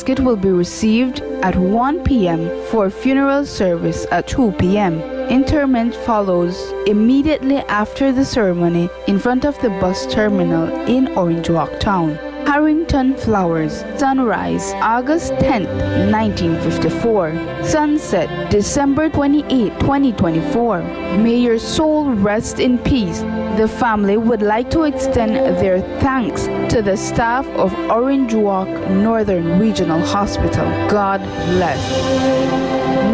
casket will be received at 1 p.m. for funeral service at 2 p.m. Interment follows immediately after the ceremony in front of the bus terminal in Orange Walk Town. Harrington Flowers. Sunrise, August 10th, 1954. Sunset, December 28, 2024. May your soul rest in peace. The family would like to extend their thanks to the staff of Orange Walk Northern Regional Hospital. God bless.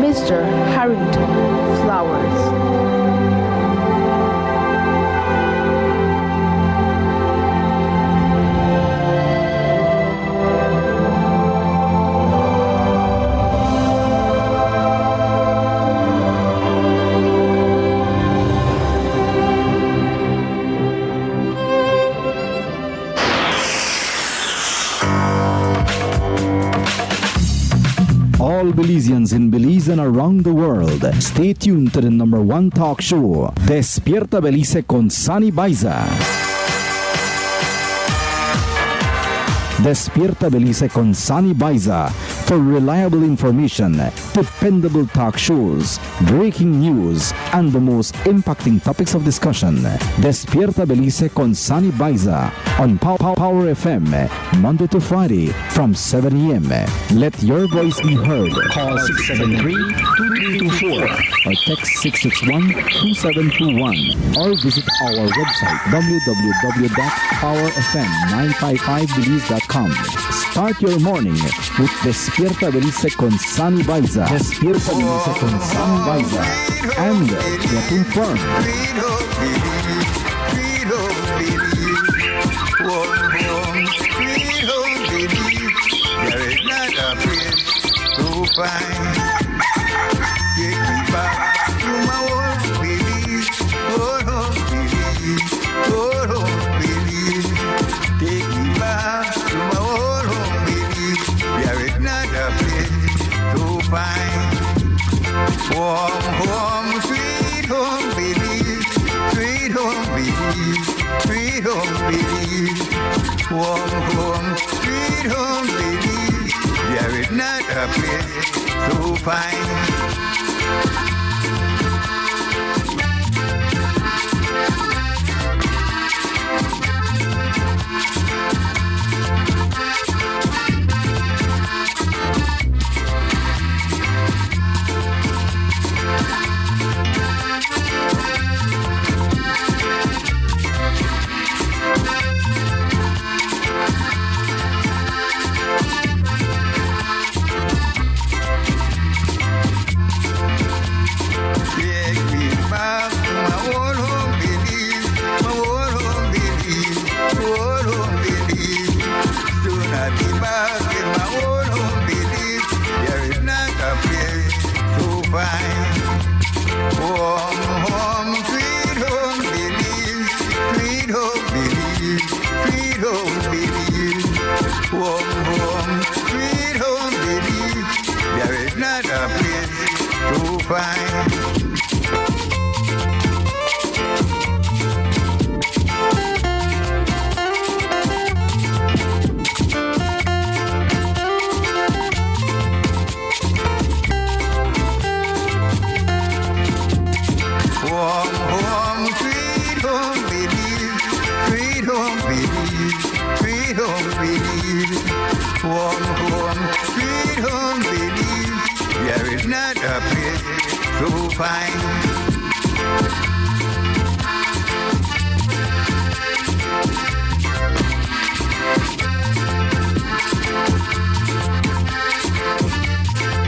Mr. Harrington Flowers. All Belizeans in Belize and around the world, stay tuned to the #1 talk show, Despierta Belize con Sunny Baiza. Despierta Belize con Sunny Baiza for reliable information, dependable talk shows, breaking news, and the most impacting topics of discussion. Despierta Belize con Sunny Baiza on Power FM, Monday to Friday from 7 a.m. Let your voice be heard. Call 673-2324 or text 661-2721 or visit our website www.powerfm955belize.com. Start your morning with Despierta Belize con Sunny Baiza. Despierta Belize con Sunny Baiza. And get informed. There is not a place to find. Take me back to my old Belize. Oh, Belize. Oh, Belize. Take me back to my old Belize. There is not a place to find. Warm home, sweet home Belize. Sweet home Belize. Sweet home Belize. Warm home, sweet home Belize. There is not a place to find.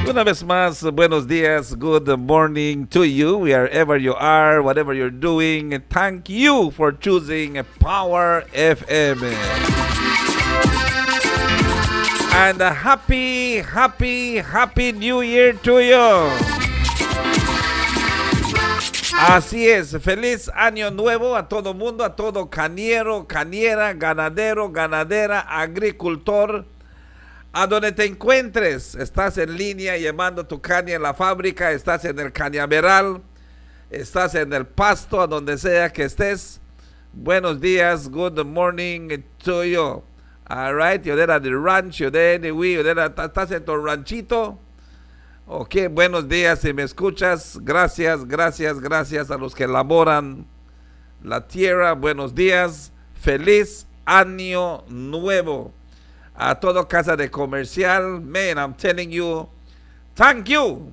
Una vez más, buenos días, good morning to you, wherever you are, whatever you're doing. Thank you for choosing Power FM. And a happy New Year to you. Así es, feliz año nuevo a todo mundo, a todo cañero, cañera, ganadero, ganadera, agricultor. A donde te encuentres, estás en línea llevando tu caña en la fábrica, estás en el cañaveral, estás en el pasto, a donde sea que estés. Buenos días, good morning to you. All right, you're there at the ranch, you're there anyway, you're there, estás en tu ranchito. Ok, buenos días si me escuchas. Gracias, gracias, gracias a los que laboran la tierra. Buenos días. Feliz año nuevo. A todo casa de comercial. Man, I'm telling you, thank you.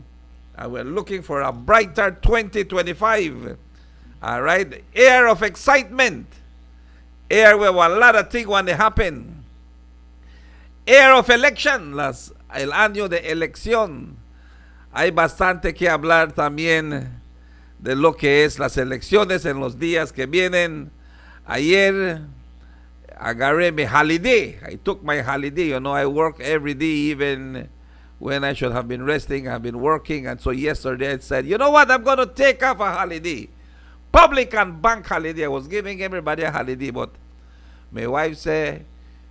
We're looking for a brighter 2025. All right, air of excitement. Air where a lot of things want to happen. Air of election, el año de elección. Hay bastante que hablar también de lo que es las elecciones en los días que vienen. Ayer agarré mi holiday. I took my holiday. You know, I work every day, even when I should have been resting. I've been working. And so yesterday I said, you know what? I'm going to take off a holiday. Public and bank holiday. I was giving everybody a holiday, but my wife said,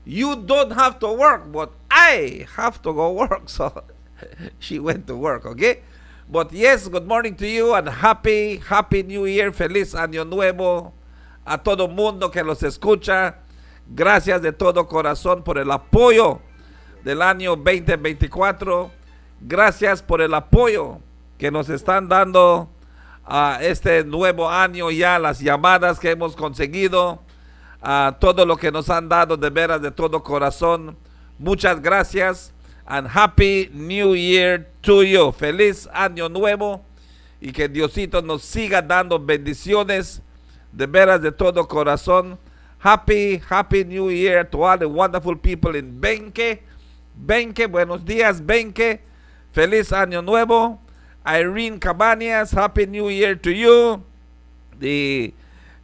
you don't have to work, but I have to go work. So she went to work, okay? But yes, good morning to you and happy New Year. Feliz Año Nuevo a todo mundo que los escucha. Gracias de todo corazón por el apoyo del año 2024. Gracias por el apoyo que nos están dando a este nuevo año ya, las llamadas que hemos conseguido. Todo lo que nos han dado de veras de todo corazón. Muchas gracias and happy new year to you. Feliz año nuevo y que Diosito nos siga dando bendiciones de veras de todo corazón. Happy new year to all the wonderful people in Benque. Buenos días Benque. Feliz año nuevo. Irene Cabañas, happy new year to you.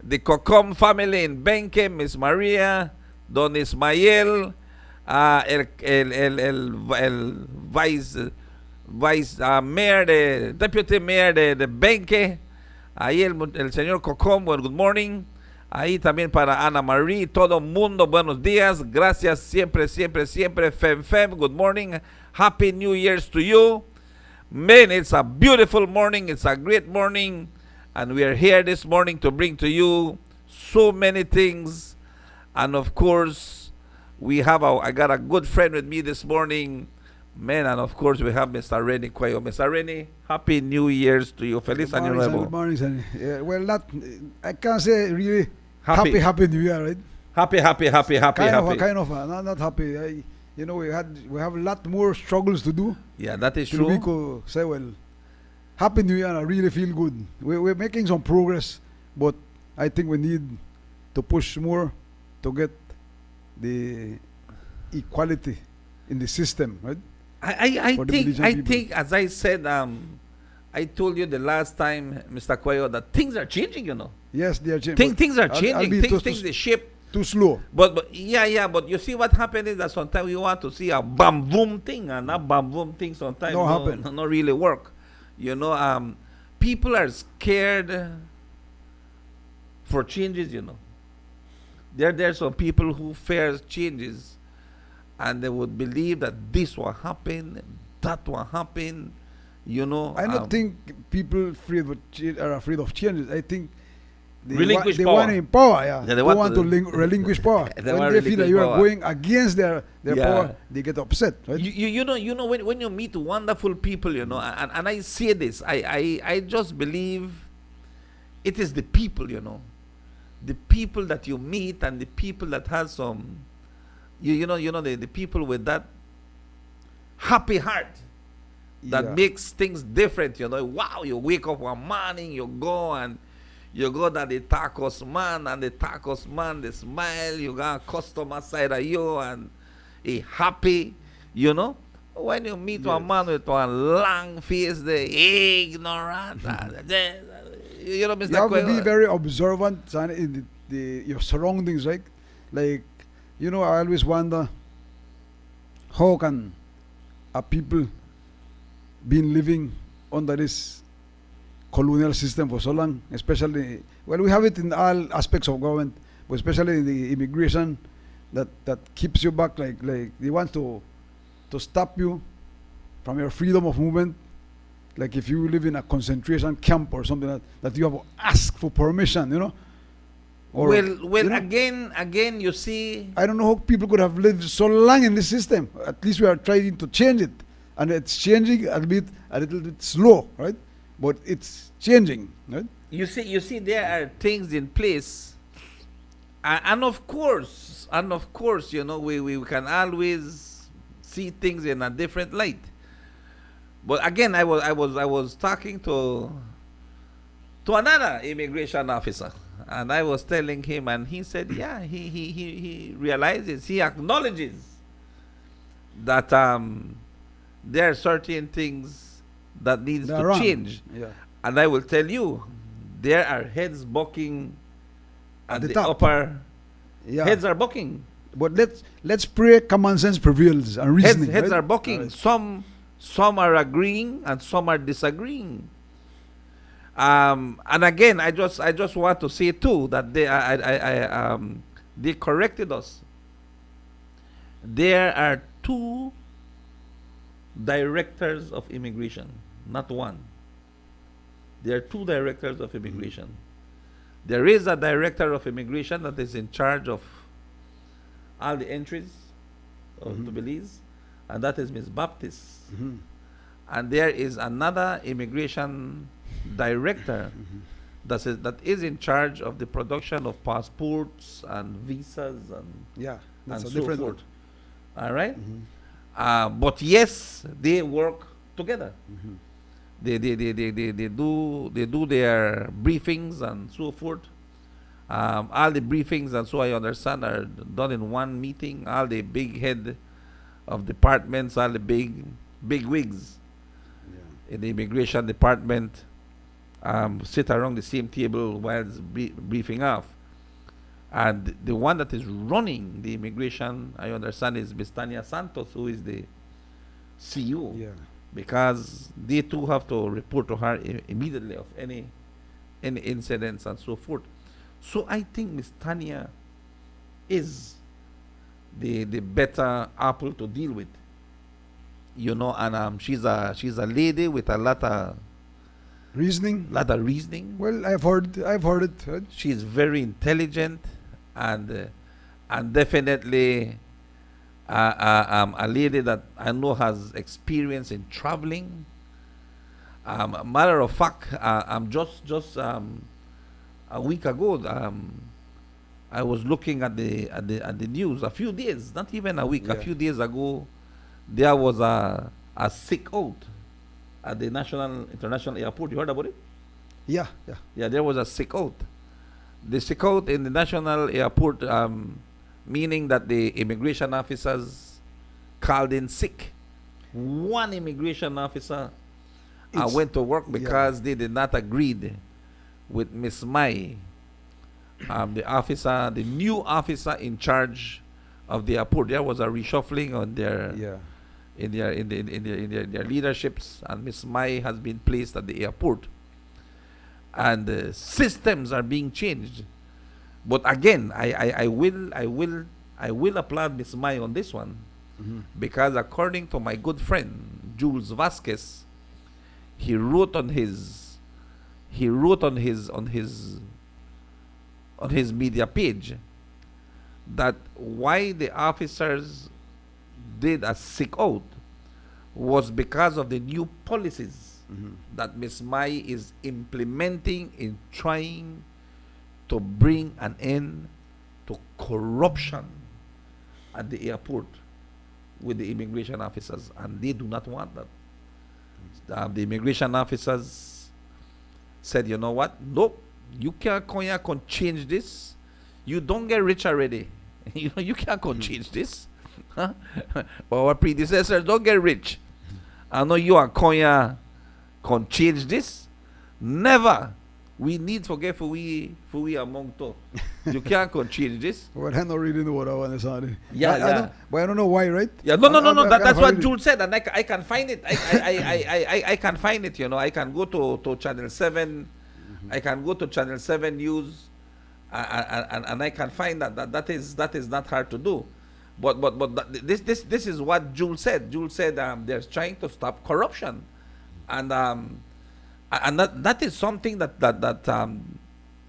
The Cocom family in Benque, Miss Maria, Don Ismael, el vice mayor, deputy mayor de Benque, ahí el señor Cocom, well, good morning. Ahí también para Ana Marie, todo mundo, buenos días, gracias siempre, Fem, good morning, happy New Year's to you. Man, it's a beautiful morning, it's a great morning. And we are here this morning to bring to you so many things. And of course, I got a good friend with me this morning. Man, and of course, we have Mr. Rennie Cuello. Mr. Rennie, happy New Year's to you. Feliz Año Nuevo. Good morning, Sonny. Well, I can't say really happy New Year, right? Happy. Kind of, not happy. You know, we have a lot more struggles to do. Yeah, that is true. We could say, well, happy New Year, I really feel good. We're making some progress, but I think we need to push more to get the equality in the system, right? I think, as I said, I told you the last time, Mr. Cuello, that things are changing, you know. Yes, they are changing. Things are changing. Things the ship. Too slow. But you see what happened is that sometimes you want to see a bam boom thing, and that bam boom thing sometimes not really work. You know, people are scared for changes, you know. There some people who fear changes, and they would believe that this will happen, that will happen, you know. I don't think people are afraid of changes. I think they relinquish want to empower, yeah. They want to relinquish power. When they feel that you are going against their power, they get upset. Right? You know when you meet wonderful people, you know, and I say this, I just believe it is the people, you know, the people that you meet and the people that has some, you know the people with that happy heart that makes things different, you know. Wow, you wake up one morning, you go to the tacos man, and the tacos man, they smile, you got a customer side of you, and he happy, you know. When you meet a man with one long face, the ignorant, you know, Mr. You have Cuello, to be very observant in your surroundings, right? Like, you know, I always wonder, how can a people been living under this colonial system for so long, especially, well, we have it in all aspects of government, but especially in the immigration, that keeps you back, like they want to stop you from your freedom of movement. Like if you live in a concentration camp or something that you have to ask for permission, you know. Or, well, you know, again, you see, I don't know how people could have lived so long in this system. At least we are trying to change it, and it's changing a little bit slow, right? But it's changing, right? you see, there are things in place, and of course, you know, we can always see things in a different light. But again, I was talking to another immigration officer, and I was telling him, and he said, yeah, he realizes, he acknowledges that there are certain things that needs They're to wrong. change. Yeah. And I will tell you, there are heads bucking at the the top. upper. Yeah. Heads are bucking. But let's pray common sense prevails and reasoning. Heads right? are bucking. Right. Some are agreeing and some are disagreeing. And again, I just want to say too that they corrected us. There are two directors of immigration, not one. There are two directors of immigration. There is a director of immigration that is in charge of all the entries to Belize, and that is Ms. Baptist. Mhm. And there is another immigration director that is in charge of the production of passports and visas and Yeah. That's and a so different forth. one. All right? But yes, they work together. They do their briefings and so forth. All the briefings and so I understand are done in one meeting. All the big head of departments, all the big wigs in the immigration department sit around the same table while briefing off. And the one that is running the immigration, I understand, is Ms. Tanya Santos, who is the CEO. Yeah. Because they too have to report to her immediately of any incidents and so forth. So I think Ms. Tanya is the better apple to deal with, you know, and she's a lady with a lot of Reasoning. reasoning. Well, I've heard it. Right? She's very intelligent and definitely a lady that I know has experience in traveling. Matter of fact, just a week ago, I was looking at the news a few days, not even a week, a Yeah. few days ago, there was a sick out at the international airport. You heard about it? Yeah. Yeah. Yeah, there was a sick out. The sick out in the national airport, meaning that the immigration officers called in sick. One immigration officer It's- went to work because they did not agree with Miss Mai, the new officer in charge of the airport. There was a reshuffling on their Yeah. in their leaderships, and Miss Mai has been placed at the airport, and systems are being changed. But again, I will applaud Miss Mai on this one, because according to my good friend Jules Vasquez, he wrote on his media page that why the officers did a sick out was because of the new policies that Ms. Mai is implementing in trying to bring an end to corruption at the airport with the immigration officers, and they do not want that. The immigration officers said, you know what? Nope, you can't come here and change this. You don't get rich already. You know, you can't come change this. Huh? Our predecessors don't get rich. I know you are coming here can change this. Never. We need forget for we among to. You can't can change this. Well, I'm not reading what I want to say. Yeah. But I don't know why, right? Yeah, no. That's what Jules. Jules said, and I can find it. I can find it. You know, I can go to Channel 7. I can go to Channel 7 News, and I can find that is not hard to do. But this is what Jules said. Jules said they're trying to stop corruption, and that is something that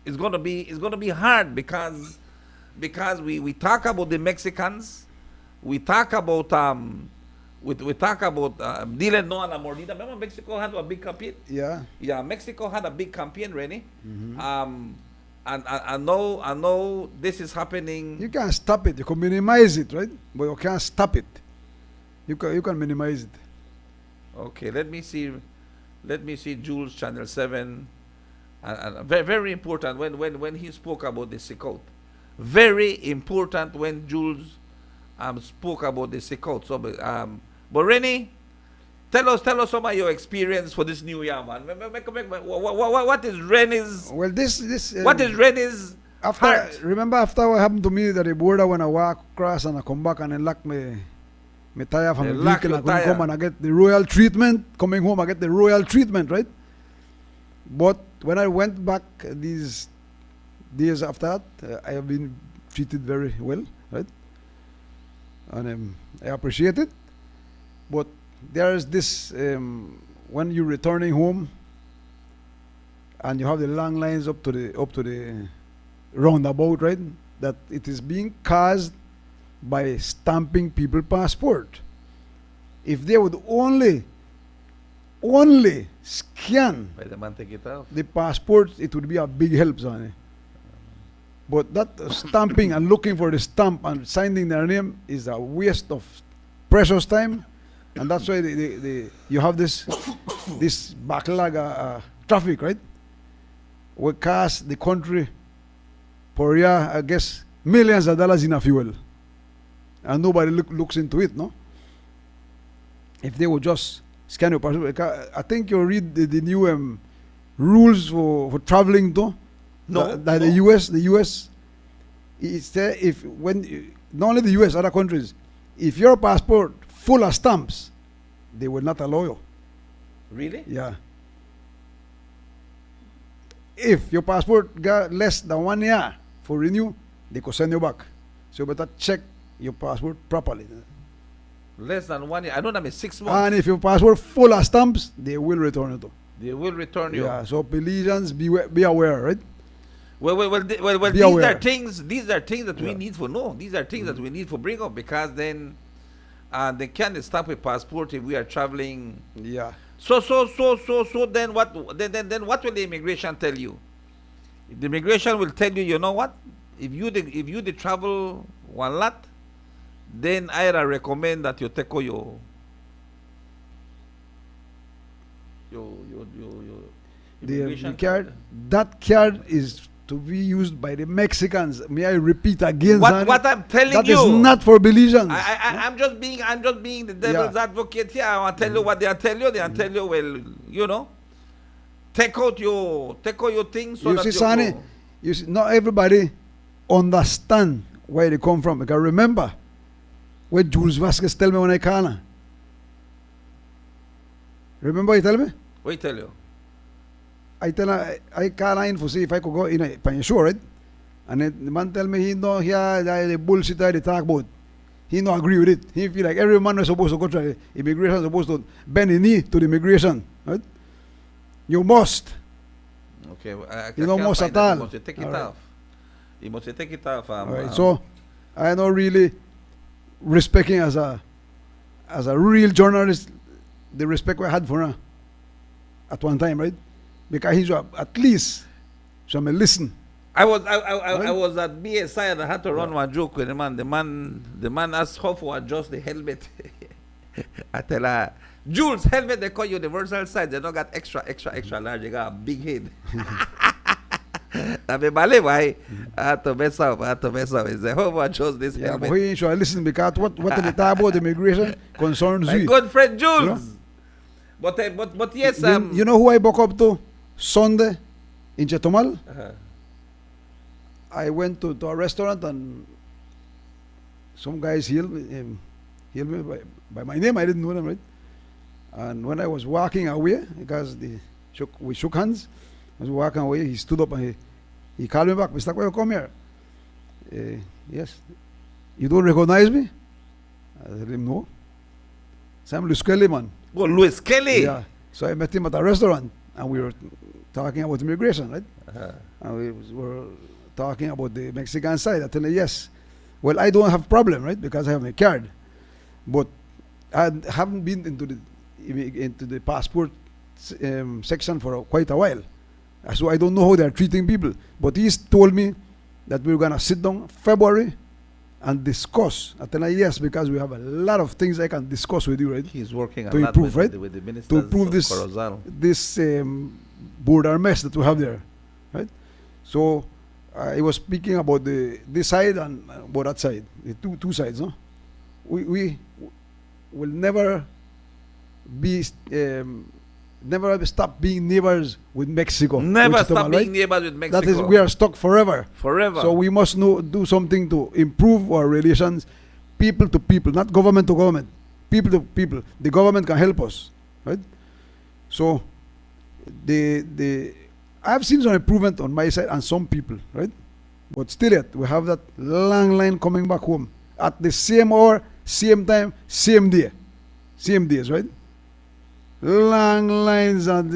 it's gonna be hard because we talk about the Mexicans, we talk about we talk about Dile no a la mordida. Remember Mexico had a big campaign? Yeah. Mexico had a big campaign, Rennie. And I know this is happening. You can't stop it. You can minimize it, right? But you can't stop it. You can minimize it. Okay, let me see Jules Channel 7, and very, very important when he spoke about the Sikot. Very important when Jules spoke about the Sikot. So but Rennie, tell us some of your experience for this new year, man. What is Rennie's? Well, this. What is Rennie's heart? Remember after what happened to me that the border when I walk across and I come back and then lock me tire from the vehicle, I couldn't come and I get the royal treatment. Coming home, I get the royal treatment, right? But when I went back these days after that, I have been treated very well, right? And I appreciate it. But there is this when you're returning home and you have the long lines up to the roundabout, right? That it is being caused by stamping people passport. If they would only scan By the man take it off. the passport, it would be a big help, Sonny. But that stamping and looking for the stamp and signing their name is a waste of precious time, and that's why you have this backlog traffic, right? We cost the country per year, I guess, millions of dollars in a fuel, and nobody looks into it, no? If they would just scan your passport, I think you read the new rules for traveling, though. No, The US, it's there not only the US, other countries, if your passport full of stamps, they will not allow you. Really? Yeah. If your passport got less than 1 year for renew, they could send you back. So you better check your passport properly. Less than 1 year. I know that means 6 months. And if your passport full of stamps, they will return it. They will return you. Yeah. So Belizeans, be aware, right? Well, Be these aware. are things that we Yeah. need for know. These are things that we need for bring up, because then they can't stop with passport if we are traveling. Yeah. So then what what will the immigration tell you? The immigration will tell you, you know what? If you the travel one lot, then I recommend that you take your The immigration card, that card is to be used by the Mexicans. May I repeat again? Zani? What I'm telling That you is not for Belizeans. I'm just being the devil's advocate here. I want to tell you what they are telling you. They are telling you, well, you know, take out your things. So You that see, you Sonny, go. you see, not everybody understand where they come from. Because remember, what Jules Vasquez tell me when I call her. Remember he tell me? Wait, tell you. I tell her, I call her in for see if I could go in a sure, right? And then the man tell me he know here the bullshit that they talk about. He no agree with it. He feel like every man is supposed to go to immigration, supposed to bend the knee to the immigration, right? You must. Okay, You know, can't most find at that. all. You must take it All right. off. You must take it off. All right. So I know really respecting as a real journalist the respect I had for her at one time, right? Because he's at least so me listen. I was at BSI and I had to run one joke with the man. The man asked how to adjust the helmet. I tell her, Jules, helmet they call universal size. They don't got extra large. They got a big head. I mean, I had to mess up. I say, how to adjust this Yeah, but helmet? he ain't sure I listen because what they talk about immigration concerns My you. good friend Jules. You know? But yes, You know who I woke up to Sunday in Chetumal? I went to a restaurant and some guys hailed me by my name. I didn't know them, right? And when I was walking away, because we shook hands, I was walking away, he stood up and he called me back. Mr. Kweo, come here. Yes. You don't recognize me? I said him, no. So I'm Luis Kelly, man. Oh, Luis Kelly. Yeah. So I met him at a restaurant and we were talking about immigration, right? Uh-huh. And were talking about the Mexican side. I tell her, yes. Well, I don't have problem, right? Because I have my card. But I haven't been into the passport section for quite a while. So I don't know how they are treating people. But he's told me that we're going to sit down February and discuss. I tell her, yes, because we have a lot of things I can discuss with you, right? He's working To a lot improve, with, right? with the ministers To improve of this Corozal. this border mess that we have there, right? So I was speaking about this side and about that side, the two sides. No, we will never be never stop being neighbors with Mexico. Never with stop Chetumal, being right? neighbors with Mexico. That is, we are stuck forever. Forever. So we must do something to improve our relations, people to people, not government to government, people to people. The government can help us, right? So I've seen some improvement on my side and some people, right? But still yet, we have that long line coming back home at the same hour, same time, same day. Same days, right? Long lines and,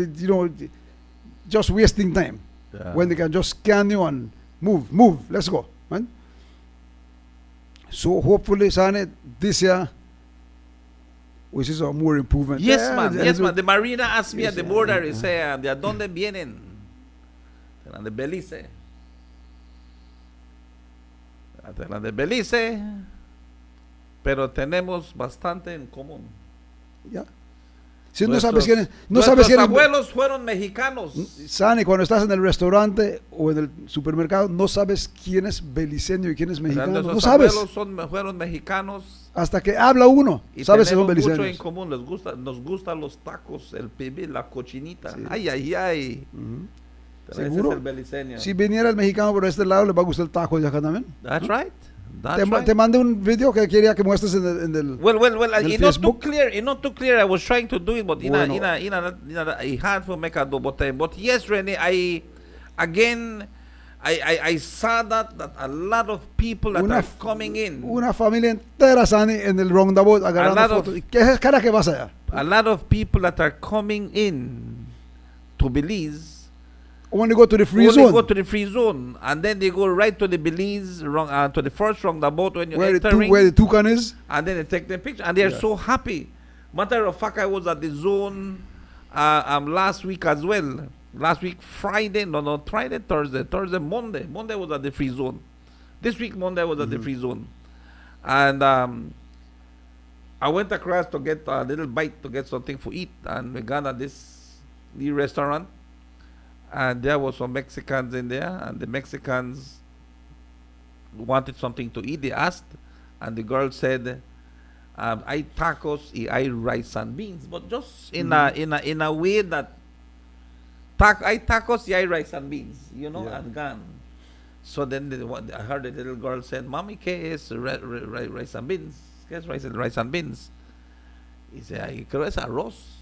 just wasting time. Yeah. When they can just scan you and move, let's go, right? So hopefully, Sane, this year, we see some more improvement. Yes, Yeah, man. yeah, Yes, so- man. The Marina asked me Yes, at the yeah, border, yeah. he said, ¿de dónde vienen? Eran de Belize. Eran de Belize, pero tenemos bastante en común. Ya. Si no Nuestros- sabes quién es, no nuestros sabes quién es. abuelos fueron mexicanos. Sani, cuando estás en el restaurante o en el supermercado, no sabes quién es beliceño y quién es mexicano. Nuestros No sabes. abuelos fueron mexicanos. Hasta que habla uno, Y sabes si son tenemos mucho en beliceños. común. Nos gustan los tacos, el pibil, la cochinita. Sí. Ay, ay, ay. Ujú. Pero ese ¿Seguro? es el beliceño. Si viniera el mexicano por este lado, le va a gustar el taco de acá también. That's right. That's Te, right. te mandé un video que quería que muestres en el Well, del it's not too Facebook. clear. It's not too clear. I was trying to do it, but Bueno. I had to make a double time. But yes, Rene, I saw that a lot of people that Una are f- coming in, una familia entera, Sani, en el roundabout A lot agarrando of- fotos. ¿Y qué es cara que vas allá? a lot of people that are coming in to Belize. When you go to the free Only zone, go to the free zone, and then they go right to the Belize, to the first roundabout when you're where entering. the toucan is. And then they take the picture, and they're Yeah. so happy. Matter of fact, I was at the zone last week as well. Last week, Friday, Thursday, Monday. Monday was at the free zone. This week, Monday was at the free zone. And I went across to get a little bite to get something to eat, and we got at this new restaurant. And there was some Mexicans in there, and the Mexicans wanted something to eat. They asked, and the girl said, "I tacos y I rice and beans," but just in a way that I tacos y I rice and beans, Yeah. and gone. So then I heard the little girl said, "Mami, ¿qué es rice and beans? ¿Qué es rice and beans?" He said, "Ay, creo es arroz."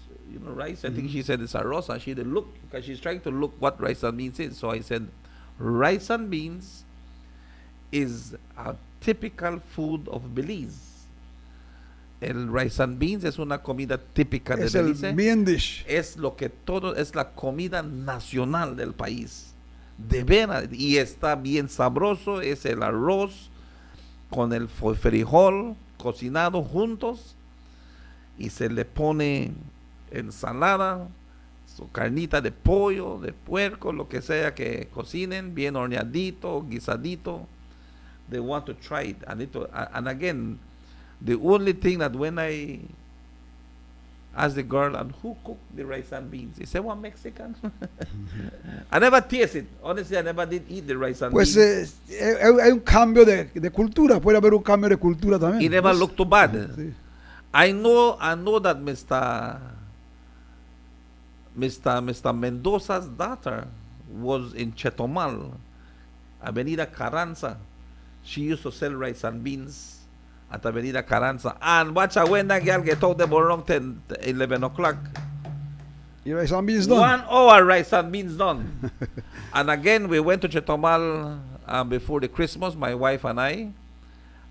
Rice. I think she said it's arroz, and she didn't look because she's trying to look what rice and beans is. So I said, rice and beans is a typical food of Belize. El rice and beans es una comida típica de Es el Belize. main dish. Es la comida nacional del país. De veras. Y está bien sabroso. Es el arroz con el frijol cocinado juntos. Y se le pone ensalada, su carnita de pollo, de puerco, lo que sea que cocinen, bien horneadito, guisadito. They want to try it. And again, the only thing that when I asked the girl, and who cooked the rice and beans? He said, one Mexican. I never tasted it. Honestly, I never did eat the rice and Pues beans. hay un cambio de cultura. Puede haber un cambio de cultura también. It never Pues, looked too bad. sí. I know that Mr. Mendoza's daughter was in Chetumal, Avenida Carranza. She used to sell rice and beans at Avenida Carranza. And watch out when that girl get out there around 10, 11 o'clock. Y rice and beans done. 1 hour rice and beans done. And again, we went to Chetumal before the Christmas, my wife and I.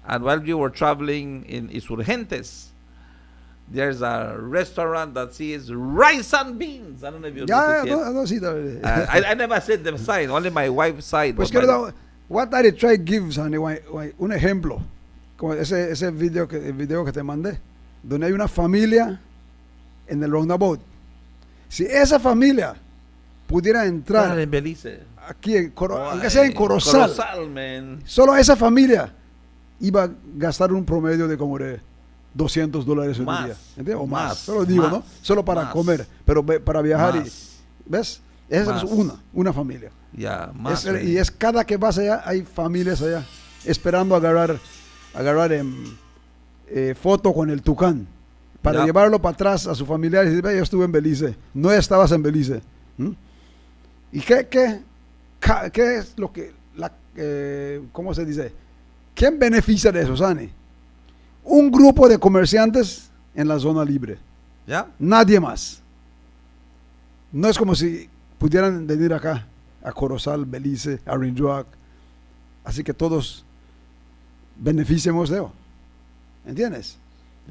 And while we were traveling in Insurgentes, There's a restaurant that says rice and beans. I don't know if you Yeah, noticed I yet. don't see that. I never said the sign, only my wife's side. Pues but my- querido, what I try gives, honey, un ejemplo, como ese video el video que te mandé, donde hay una familia en el roundabout. Si esa familia pudiera entrar en Belize. aquí, Oh, aunque sea en Corozal, Corozal, man. solo esa familia iba a gastar un promedio de como de $200 un Más, día, ¿entiendes? O más, más, solo digo, más, ¿no? Solo para más, comer, pero para viajar más, ¿ves? Esa más. es una familia. Ya, más. Y es cada que vas allá, hay familias allá esperando agarrar foto con el tucán para Ya. llevarlo para atrás a sus familiares y decir: "Ve, yo estuve en Belice, no estabas en Belice". ¿Mm? ¿Y qué es lo que, cómo se dice? ¿Quién beneficia de eso, Sani? Un grupo de comerciantes en la zona libre, ¿Ya? nadie más. No es como si pudieran venir acá a Corozal, Belice, a Rinjoac, así que todos beneficiemos de eso, ¿entiendes?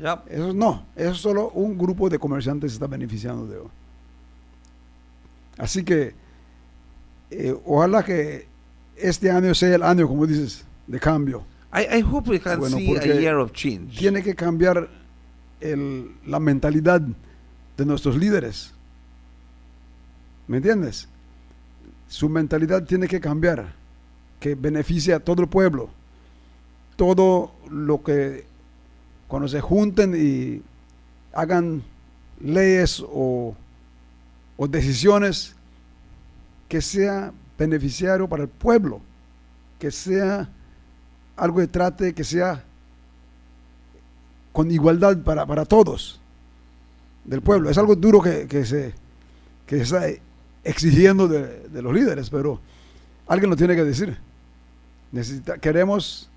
Ya. Eso no, eso es solo un grupo de comerciantes está beneficiando de eso. Así que ojalá que este año sea el año, como dices, de cambio. I hope we can Bueno, see a porque year of change. Tiene que cambiar la mentalidad de nuestros líderes. ¿Me entiendes? Su mentalidad tiene que cambiar, que beneficie a todo el pueblo. Todo lo que cuando se junten y hagan leyes o decisiones, que sea beneficiario para el pueblo, que sea algo que trate, que sea con igualdad para todos del pueblo. Es algo duro que se está exigiendo de los líderes, pero alguien lo tiene que decir. Queremos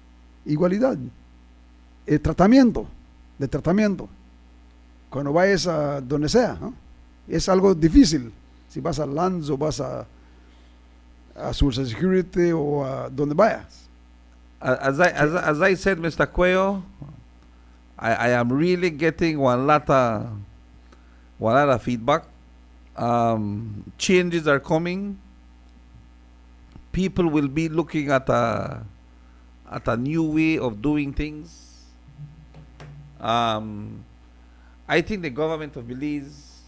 igualdad, tratamiento. Cuando vayas a donde sea, ¿no? Es algo difícil. Si vas a Lands o vas a Social Security o a donde vayas. As I said, Mr. Cuello, I am really getting one lot of feedback. Changes are coming. People will be looking at a new way of doing things. I think the government of Belize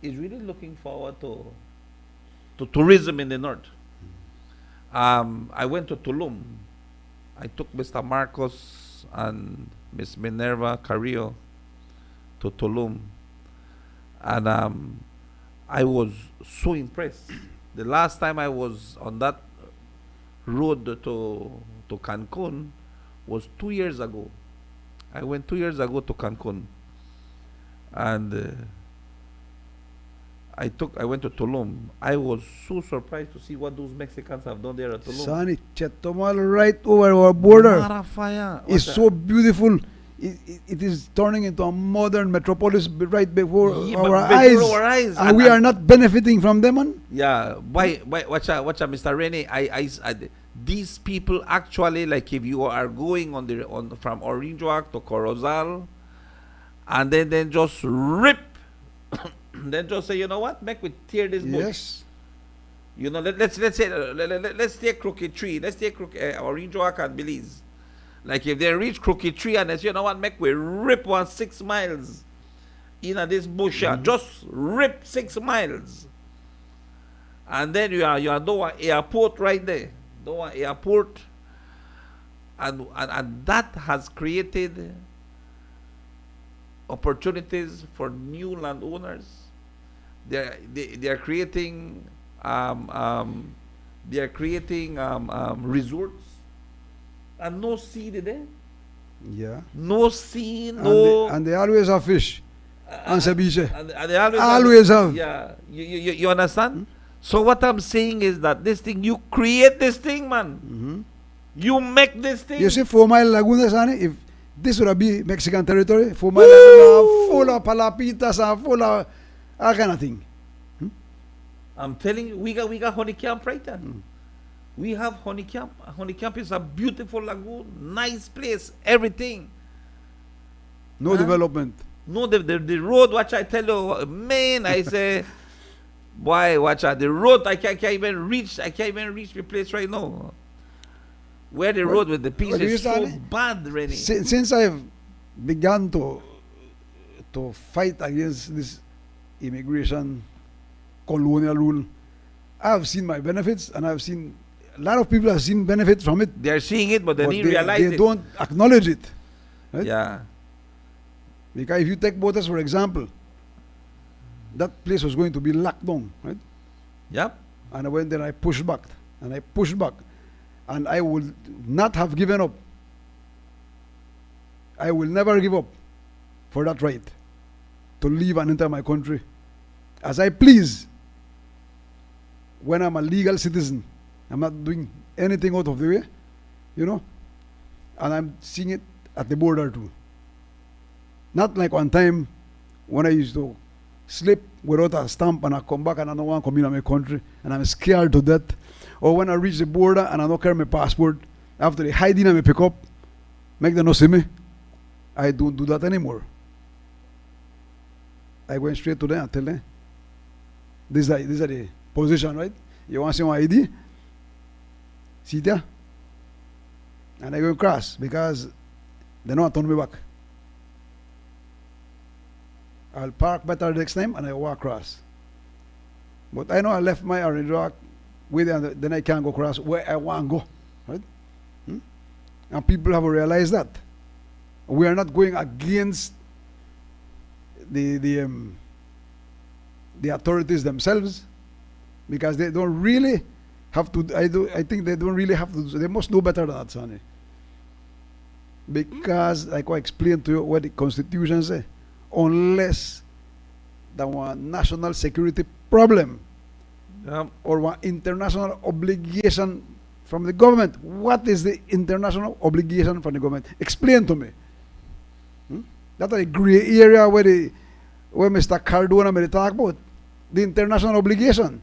is really looking forward to tourism in the north. I went to Tulum. I took Mr. Marcos and Miss Minerva Carrillo to Tulum, and I was so impressed. The last time I was on that road to Cancun was 2 years ago. I went 2 years ago to Cancun, and I went to Tulum. I was so surprised to see what those Mexicans have done there at Tulum. Sonny, Chetumal right over our border. Marafaya. It's so beautiful. It is turning into a modern metropolis right before our eyes. And we are not benefiting from them, man. Yeah, watch out, Mr. Rene. These people actually, like, if you are going from Orinjoac to Corozal, and then just rip, then just say, you know what, make we tear this bush. Yes. You know, let's say let's take Crooked Tree, let's take Orinjoac and Belize. Like, if they reach Crooked Tree and they say, you know what, make we rip 6 miles in this bush, just rip 6 miles, and then you are doing airport right there, doing airport, and that has created opportunities for new landowners. They are creating resorts. And no sea there. Yeah. No sea, no. And they always have fish. And ceviche. And they Always have. Yeah. You understand? So what I'm saying is that this thing, you create this thing, man. You make this thing. You see 4 Mile Laguna, Sonny, if this would be Mexican territory, 4 Mile Laguna, full of palapitas, full of all kind of thing. I'm telling you, we got honey camp right there. We have honey camp. Honey camp is a beautiful lagoon, nice place, everything. No development. No, the road, watch I tell you, man, I say, boy, watch out. The road, I can't even reach the place right now. Where the road with the piece well, is so understand, bad, Rennie. Since I've begun to fight against this immigration colonial rule, I've seen my benefits, and I've seen a lot of people have seen benefits from it. They're seeing it, but they But didn't realize they it. don't acknowledge it. Right? Yeah. Because if you take Botas, for example, that place was going to be locked down, right? Yep. And I went there and I pushed back. And I pushed back. And I will not have given up. I will never give up for that right to leave and enter my country as I please when I'm a legal citizen. I'm not doing anything out of the way, you know, and I'm seeing it at the border too. Not like one time when I used to slip without a stamp and I come back and I don't want to come in my country and I'm scared to death. Or when I reach the border and I don't carry my passport, after they hide in and me pick up, make them not see me. I don't do that anymore. I went straight to them and tell them, this is the position, right? You want to see my ID? See there? And I go across because they don't turn me back. I'll park better next time and I walk across. But I know I left my orange rock with it, then I can't go across where I want to go. Right? And people have to realize that. We are not going against the authorities themselves, because they don't really have to. I think they don't really have to. They must know better than that, Sonny. Because, like I explained to you what the Constitution says, unless there was national security problem or one international obligation from the government. What is the international obligation from the government? Explain to me. That's a gray area where Mr. Cardona may talk about the international obligation.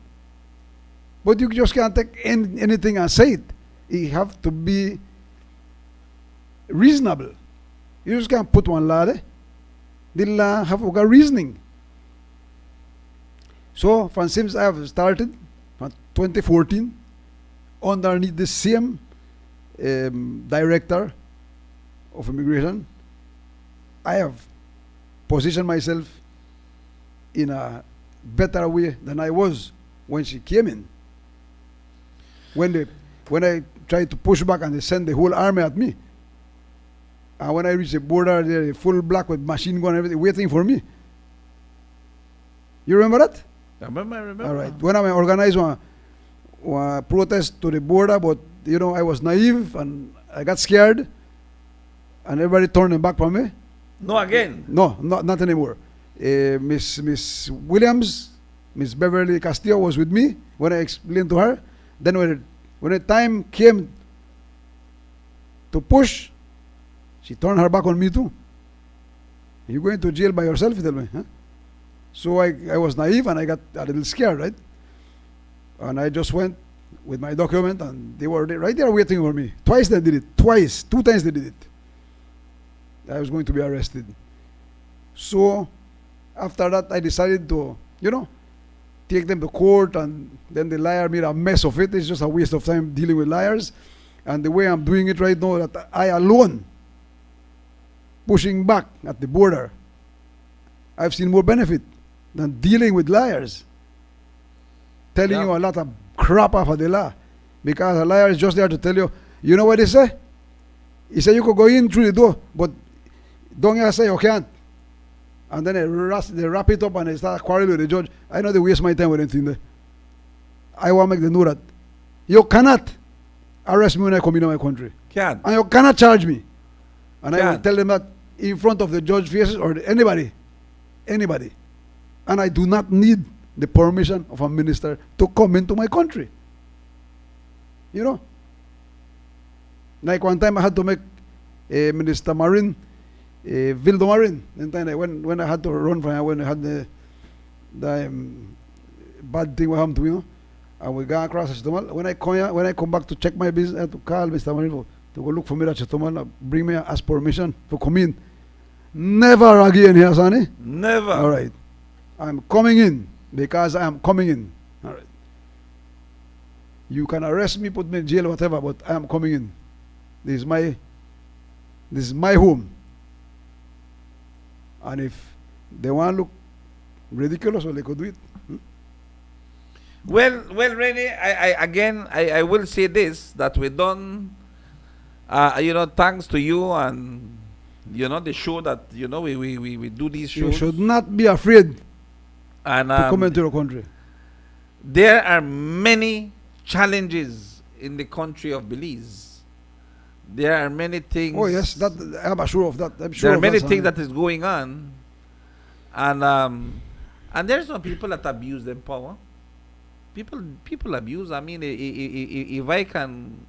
But you just can't take anything and say it. You have to be reasonable. You just can't put one law there. The law have got reasoning. So, from since I have started, from 2014, underneath the same director of immigration, I have positioned myself in a better way than I was when she came in. When I tried to push back and they sent the whole army at me, and when I reached the border, they're full black with machine gun and everything waiting for me. You remember that? I remember. All right. When I organized one protest to the border, but you know I was naive and I got scared, and everybody turned them back from me. No, again. No, not anymore. Miss Williams, Miss Beverly Castillo was with me when I explained to her. Then when the time came to push, she turned her back on me too. You're going to jail by yourself, you tell me. Huh? So I was naive and I got a little scared, right? And I just went with my document and they were right there waiting for me. Twice they did it. Twice. 2 times they did it. I was going to be arrested. So after that I decided to, take them to court, and then the liar made a mess of it. It's just a waste of time dealing with liars. And the way I'm doing it right now, that I alone, pushing back at the border, I've seen more benefit than dealing with liars. Telling you a lot of crap off of the law. Because a liar is just there to tell you, you know what they say? He said you could go in through the door, but don't you say you can't. And then they wrap it up and they start quarreling with the judge. I know they waste my time with anything there. I want to make them know that you cannot arrest me when I come into my country. Can't. And you cannot charge me. And I will Can't. tell them that in front of the judge faces or anybody. And I do not need the permission of a minister to come into my country. Like one time I had to make Minister Marin, Vildo Marin, when I had to run from when I had the bad thing what happened to me, and we go across Chetomal. When I come back to check my business, I had to call Mr. Marin to go look for me at Chetomal, bring me ask permission to come in. Never again here, Sonny. Never. All right. I'm coming in because I am coming in. All right. You can arrest me, put me in jail, whatever, but I am coming in. This is my home. And if they want to look ridiculous, well, they could do it. Well, Rennie, I will say this, that we done, thanks to you and, the show that, we do these You shows. should not be afraid And to come into your country. there are many challenges in the country of Belize. There are many things. Oh yes, that I'm sure of that. I'm There sure are of many that, things Sonny. that is going on, and there's some people that abuse their power. People abuse. I mean, if I can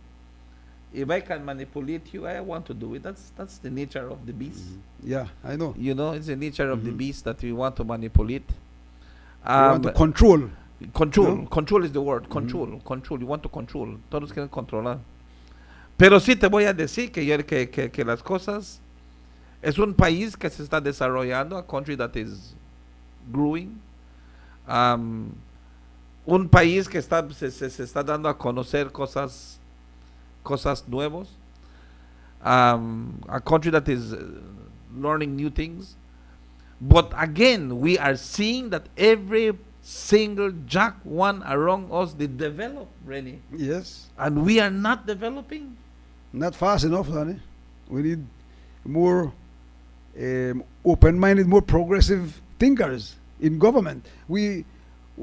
manipulate you, I want to do it. That's the nature of the beast. Yeah, I know. It's the nature of the beast that we want to manipulate. You want to control. Control is the word. Control. You want to control. Todos quieren controlar. Pero sí te voy a decir que las cosas es un país que se está desarrollando, a country that is growing. Un país que se está dando a conocer cosas nuevos. A country that is learning new things. But again, we are seeing that every single jack one around us, they develop, really. Yes. And we are not developing. Not fast enough, Sonny. We need more open-minded, more progressive thinkers in government. We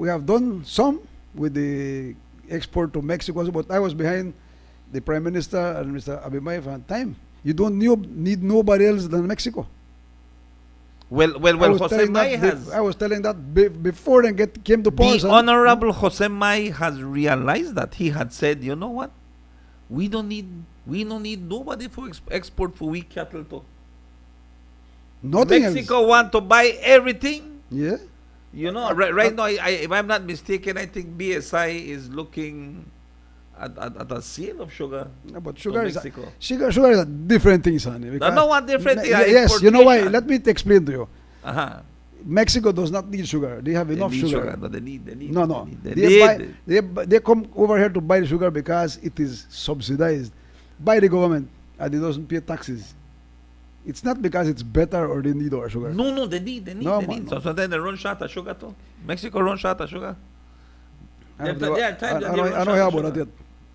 have done some with the export to Mexico, but I was behind the Prime Minister and Mr. Abimayev for a time. You don't need nobody else than Mexico. Well, Jose Mai has. I was telling that before they came to power. The Honorable Jose Mai has realized that. He had said, you know what? We don't need nobody for export for weak cattle too. Nothing Mexico else. want to buy everything. Yeah. Right now, if I'm not mistaken, I think BSI is looking at a sale of sugar. No, but to sugar is Mexico. sugar is a different thing, Sonny. No, what different thing? Yes, you know why? Let me explain to you. Uh-huh. Mexico does not need sugar. They have enough They need sugar. No, they need. No. They They come over here to buy the sugar because it is subsidized by the government and it doesn't pay taxes. It's not because it's better or they need our sugar. No, they need. No, They man, need. no. So then they run short of sugar too. Mexico run short of sugar. I There are times that they run know short of about sugar. that yet.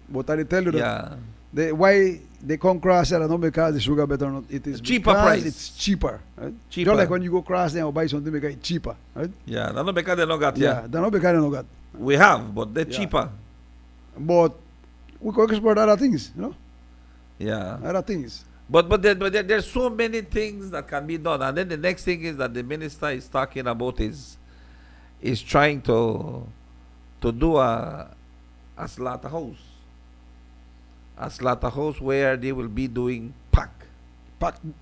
But I tell you that Yeah. why they come cross here, not because the sugar better or not. It is Cheaper because price. it's cheaper. Right? Cheaper. Just like when you go cross there or buy something because it's cheaper. Right? Yeah, that's not because they don't got Yeah, they're not because they don't got. We have, but they're Yeah. cheaper. But we can export other things, Yeah. other things. But there's so many things that can be done. And then the next thing is that the minister is talking about is trying to do a slaughterhouse. A slaughterhouse where they will be doing Packed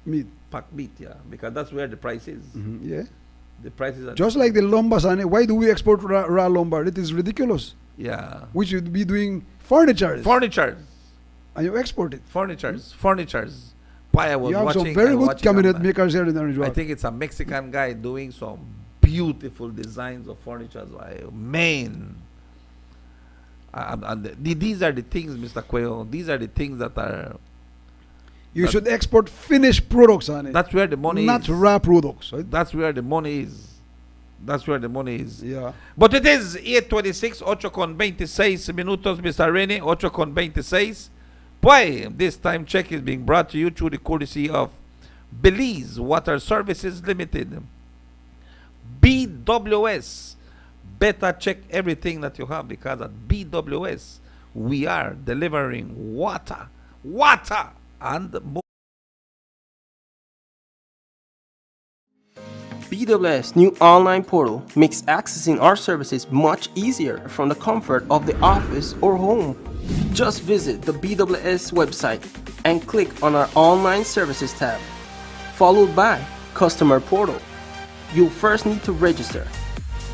meat. packed meat, yeah. Because that's where the price is. Yeah. The prices are Just like the lumber, Sonny. Why do we export raw lumber? It is ridiculous. yeah. We should be doing furniture. Furniture. And you export it. Furnitures. Why I was You have watching some very I was good watching cabinet on- makers here in Orange. I think it's a Mexican guy doing some beautiful designs of furniture. Man. And these are the things, Mr. Quayle. These are the things that are. You should export finished products, Sonny. That's where the money not is. raw products. Right? That's where the money is. That's where the money is. Yeah. But it is 8:26, 8:26 minutos, Mr. Rene, 8:26. Boy, this time check is being brought to you through the courtesy of Belize Water Services Limited. BWS. Better check everything that you have, because at BWS we are delivering water and more. BWS new online portal makes accessing our services much easier from the comfort of the office or home. Just visit the BWS website and click on our online services tab, followed by customer portal. You'll first need to register.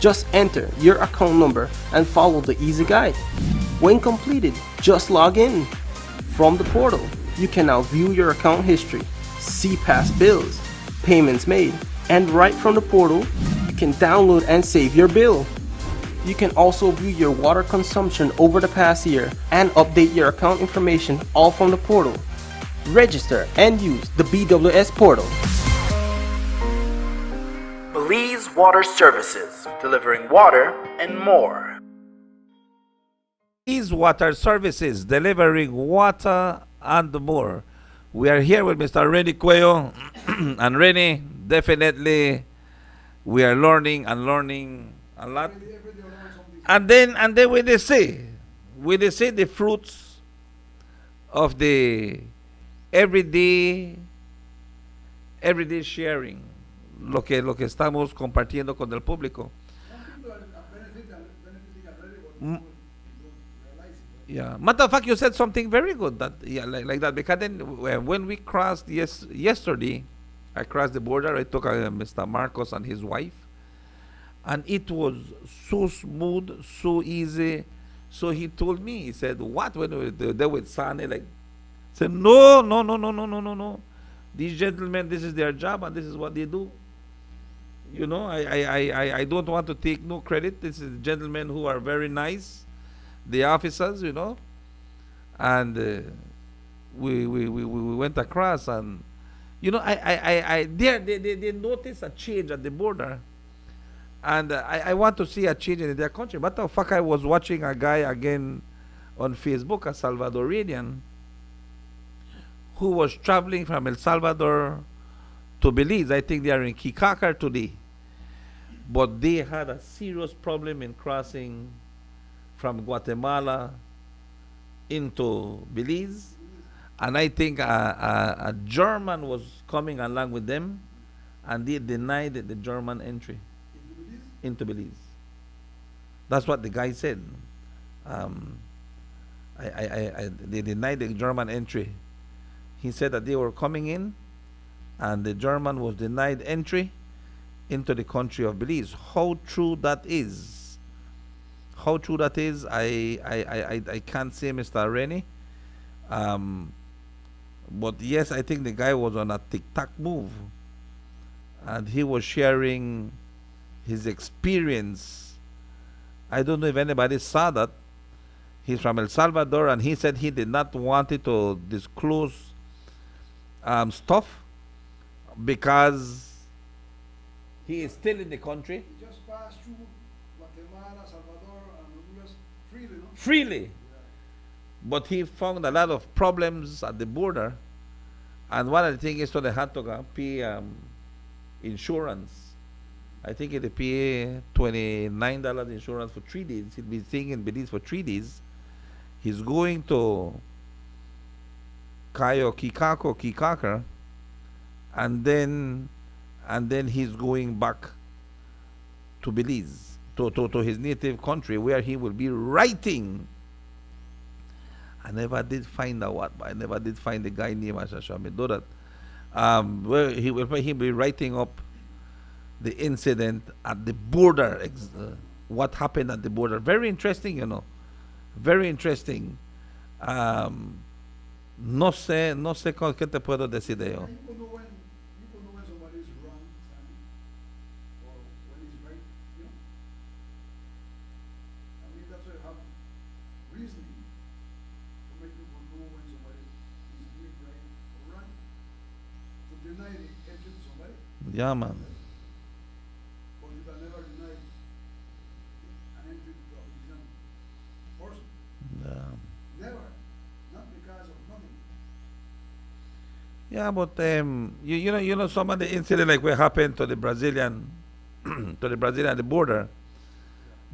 Just enter your account number and follow the easy guide. When completed, just log in. From the portal, you can now view your account history, see past bills, payments made. And right from the portal, you can download and save your bill. You can also view your water consumption over the past year and update your account information all from the portal. Register and use the BWS portal. Belize Water Services, delivering water and more. Belize Water Services, delivering water and more. We are here with Mr. Renny Cuello. And Renny, definitely we are learning a lot. And then we see the fruits of the everyday sharing, lo que estamos compartiendo con el público. Yeah, matter of fact, you said something very good that like that, because then when we crossed yesterday, I crossed the border. I took Mr. Marcos and his wife, and it was so smooth, so easy. So he told me, he said, "What when we were there with Sane?" Like, said, "No. These gentlemen, this is their job, and this is what they do." You know, I don't want to take no credit. This is gentlemen who are very nice, the officers, you know, and we went across, and you know, they noticed a change at the border, and I want to see a change in their country. But the fuck, I was watching a guy again on Facebook, a Salvadorian, who was traveling from El Salvador to Belize. I think they are in Kikakar today, but they had a serious problem in crossing from Guatemala into Belize, and I think a German was coming along with them, and they denied the German entry into Belize. That's what the guy said. They denied the German entry. He said that they were coming in, and the German was denied entry into the country of Belize. How true that is? I can't say, Mr. Rennie. But yes, I think the guy was on a TikTok move, and he was sharing his experience. I don't know if anybody saw that. He's from El Salvador, and he said he did not want it to disclose stuff because he is still in the country. He just passed through Guatemala, Salvador, and Honduras freely, no? Freely. Yeah. But he found a lot of problems at the border, and one of the things is so they had to pay insurance. I think he'll pay $29 insurance for 3 days. He'll be staying in Belize for 3 days. He's going to Kikakar, and then he's going back to Belize, to his native country, where he will be writing. I never did find out what, but I never did find the guy name. I shall do that. Where he will be writing up the incident at the border, what happened at the border. Very interesting, you know. Very interesting. No sé qué te puedo decir de ello. You can know when somebody is wrong, or when he's right, you know. I mean, that's why you have reasoning to make people know when somebody is doing right or wrong. To deny the entry to somebody, Yeah, man. but you can never deny an entry to a Belizean person. Yeah. Never. Not because of nothing. Yeah, but you know some of the incident like what happened to the Brazilian to the Brazilian at the border,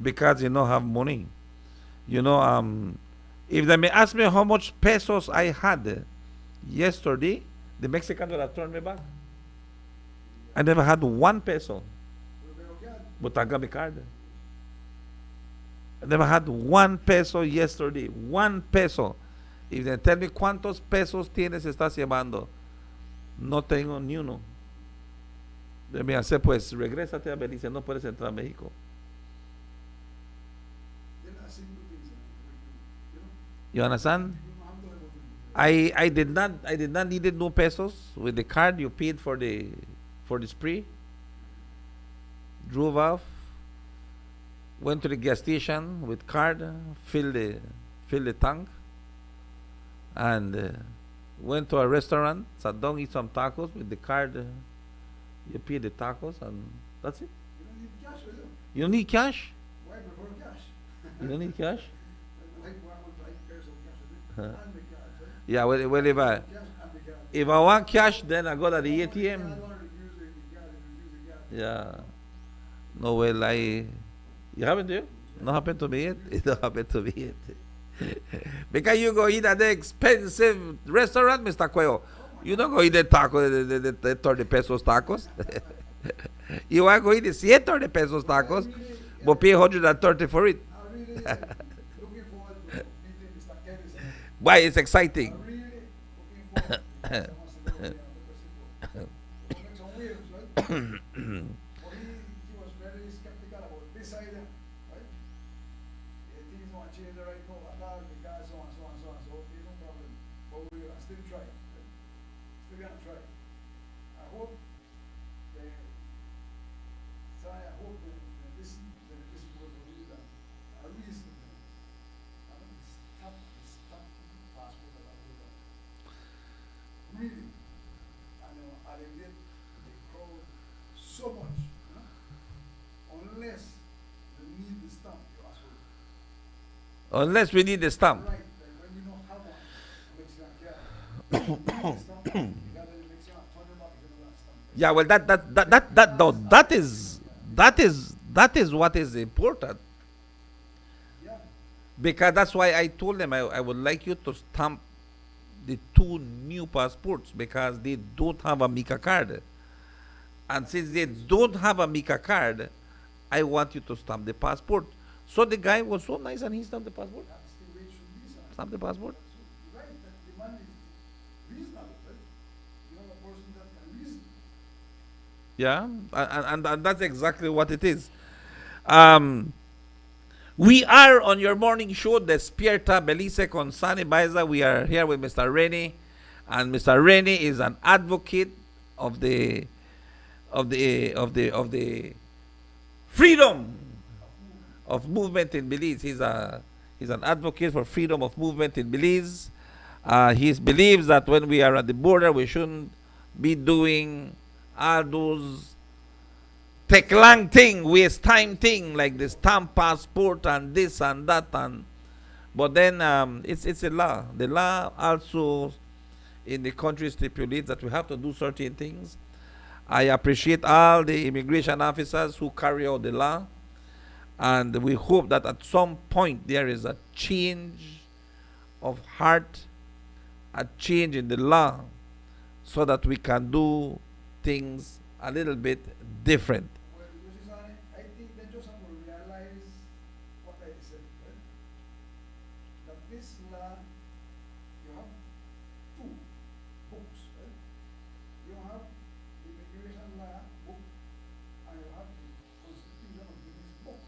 because you don't have money. You know, if they may ask me how much pesos I had yesterday, the Mexican would have turned me back. I never had 1 peso, but I got my card. I never had 1 peso yesterday. 1 peso. If they tell me cuántos pesos tienes, estás llevando, no tengo ni uno. De me hace, pues, regrésate a Belice, no puedes entrar a México. They're not simple things, you know. You understand? You don't handle them. I did not needed no pesos. With the card you paid for the for the spree, drove off, went to the gas station with card, filled the tank, and went to a restaurant, sat down, eat some tacos with the card. You pay the tacos, and that's it. You don't need cash, do you? You don't need cash. Why prefer cash? You don't need cash. Like one like pairs of cash, is it? And the cash, right? Yeah, well, if Cash and the cash. I want cash, then I go to the You ATM. cannot refuse the cash, refuse the cash. Yeah. No, well, you haven't, do you? Not happened to me yet. It don't happen to me yet. Because you go eat at the expensive restaurant, Mr. Cuello. You don't go eat the taco, the 30 pesos tacos. You want to go eat the 130 pesos tacos, but pay 130 for it. I'm really looking forward to meeting Mr. Kennis. Why? It's exciting. I'm really looking forward to make some waves, right? But he was very skeptical about this idea, right? Things don't change right now at all because so and so and so and so. Okay, no problem. But we will still try. Right? Still gonna try. I hope that this work will be done. A reason. I mean, it's tough passport that I look at. Really. I know alleviate the crowd so much. You know? Unless you need the stamp, you ask for it. Unless we need the stamp. Right, like when you don't have one, it makes you unfair. You need the stamp, you gotta make sure turn them up if you don't have a stamp. Yeah, well, that is what is important. Yeah. Because that's why I told them I would like you to stamp the 2 new passports because they don't have a Mika card. And since they don't have a Mika card, I want you to stamp the passport. So the guy was so nice and he stamped the passport. That's the way it should be, sir. Stamped the passport. Right, that demand is reasonable, right? You have a person that can reason. Yeah, and that's exactly what it is. We are on your morning show, Despierta Belize con Sunny Baiza. We are here with Mr. Rennie, and Mr. Rennie is an advocate of the freedom of movement in Belize. He's an advocate for freedom of movement in Belize. He believes that when we are at the border, we shouldn't be doing all those Teklang thing, waste time thing, like the stamp passport and this and that, but then it's a law. The law also in the country stipulates that we have to do certain things. I appreciate all the immigration officers who carry out the law, and we hope that at some point there is a change of heart, a change in the law, so that we can do things a little bit different. Well, Mrs. Anne, I think they just have to realize what I said, right? That this law, you have 2 books, right? You have the immigration law book, and you have the Constitution of Belize book,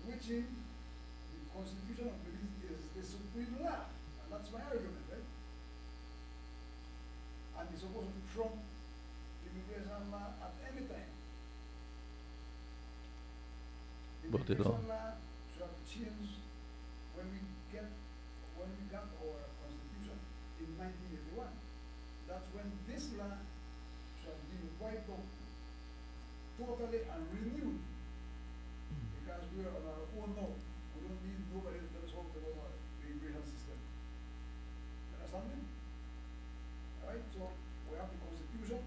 which is the Constitution of Belize is the supreme law, and that's my argument, right? And it's supposed to trump immigration law at any time. But they don't. Immigration law should have changed when we got our constitution in 1981. That's when this law should have been wiped out totally and renewed. Because we are on our own now. We don't need nobody to tell us how to run our immigration system. You understand me? Alright, so we have the constitution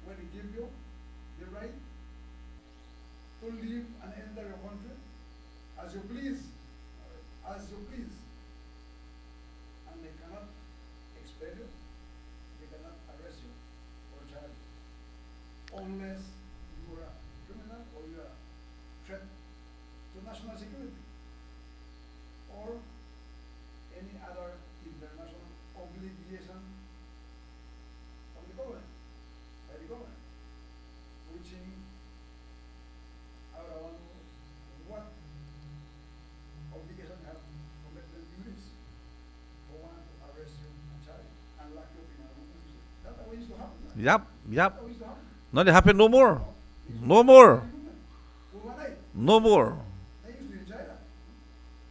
where they give you the right to live and enter your country as you please. Alright, as you please. And they cannot expel you, they cannot arrest you or charge you. Unless you are a criminal or you are a threat to national security or any other international obligation of the government, by the government, which I don't know what obligation have to make them do this, for one to arrest you and charge you and lock you up in a room. That's what used to happen. Yep. Yep. No, they happen no more. No more. No more.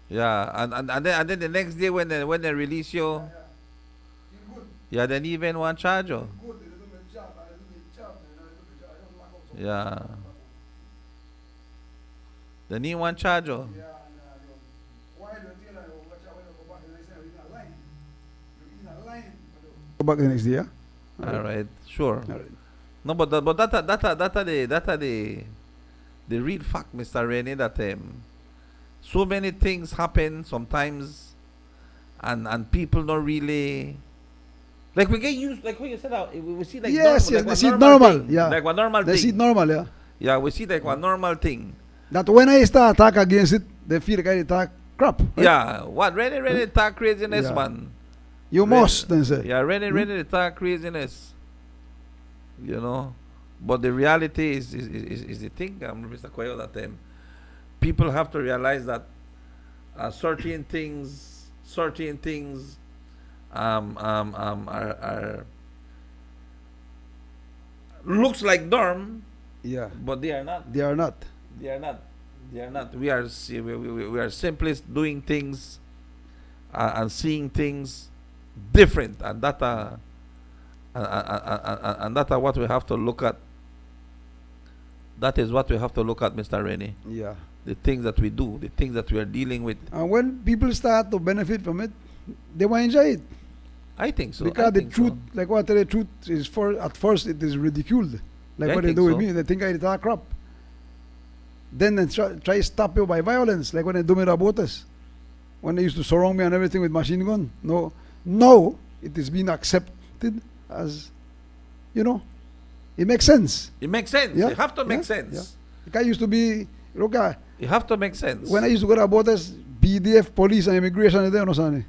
Yeah, and then the next day when they release you, yeah, then even one charge you. Yeah. They need one charge you. Go back the next day, yeah? All right, sure. All right. No, but the real fact, Mr. Rennie, that so many things happen sometimes, and people don't really like we get used, like what you said. We see like Yes, normal, yes, like they one see it normal normal, thing, yeah. like one normal They see it thing. normal, yeah. Yeah, we see like one normal thing. That when I start attack against it, they feel like I attack crap. Right? Yeah, what really talk craziness, Yeah. man. You Really- must, then say. Yeah, really talk craziness. You know, but the reality is the thing, Mr. Koyo, that people have to realize that certain things are looks like norm, Yeah. but they are not. They are not. They are not. They are not. We are we are simply doing things and seeing things different, and that and that are what we have to look at. That is what we have to look at, Mr. Rennie. Yeah. The things that we do, the things that we are dealing with. And when people start to benefit from it, they will enjoy it. I think so. Because I the think truth, so. like what the truth is, at first it is ridiculed. Like I what they think do with so. me, they think I attack crap. Then they try to stop you by violence, like when they do me about us. When they used to surround me and everything with machine gun. No, now it is being accepted as, it makes sense. It makes sense. Yeah, You have to make yeah, sense. Like I used to be, look, You have to make sense. when I used to go to borders, BDF, police and immigration, they understand.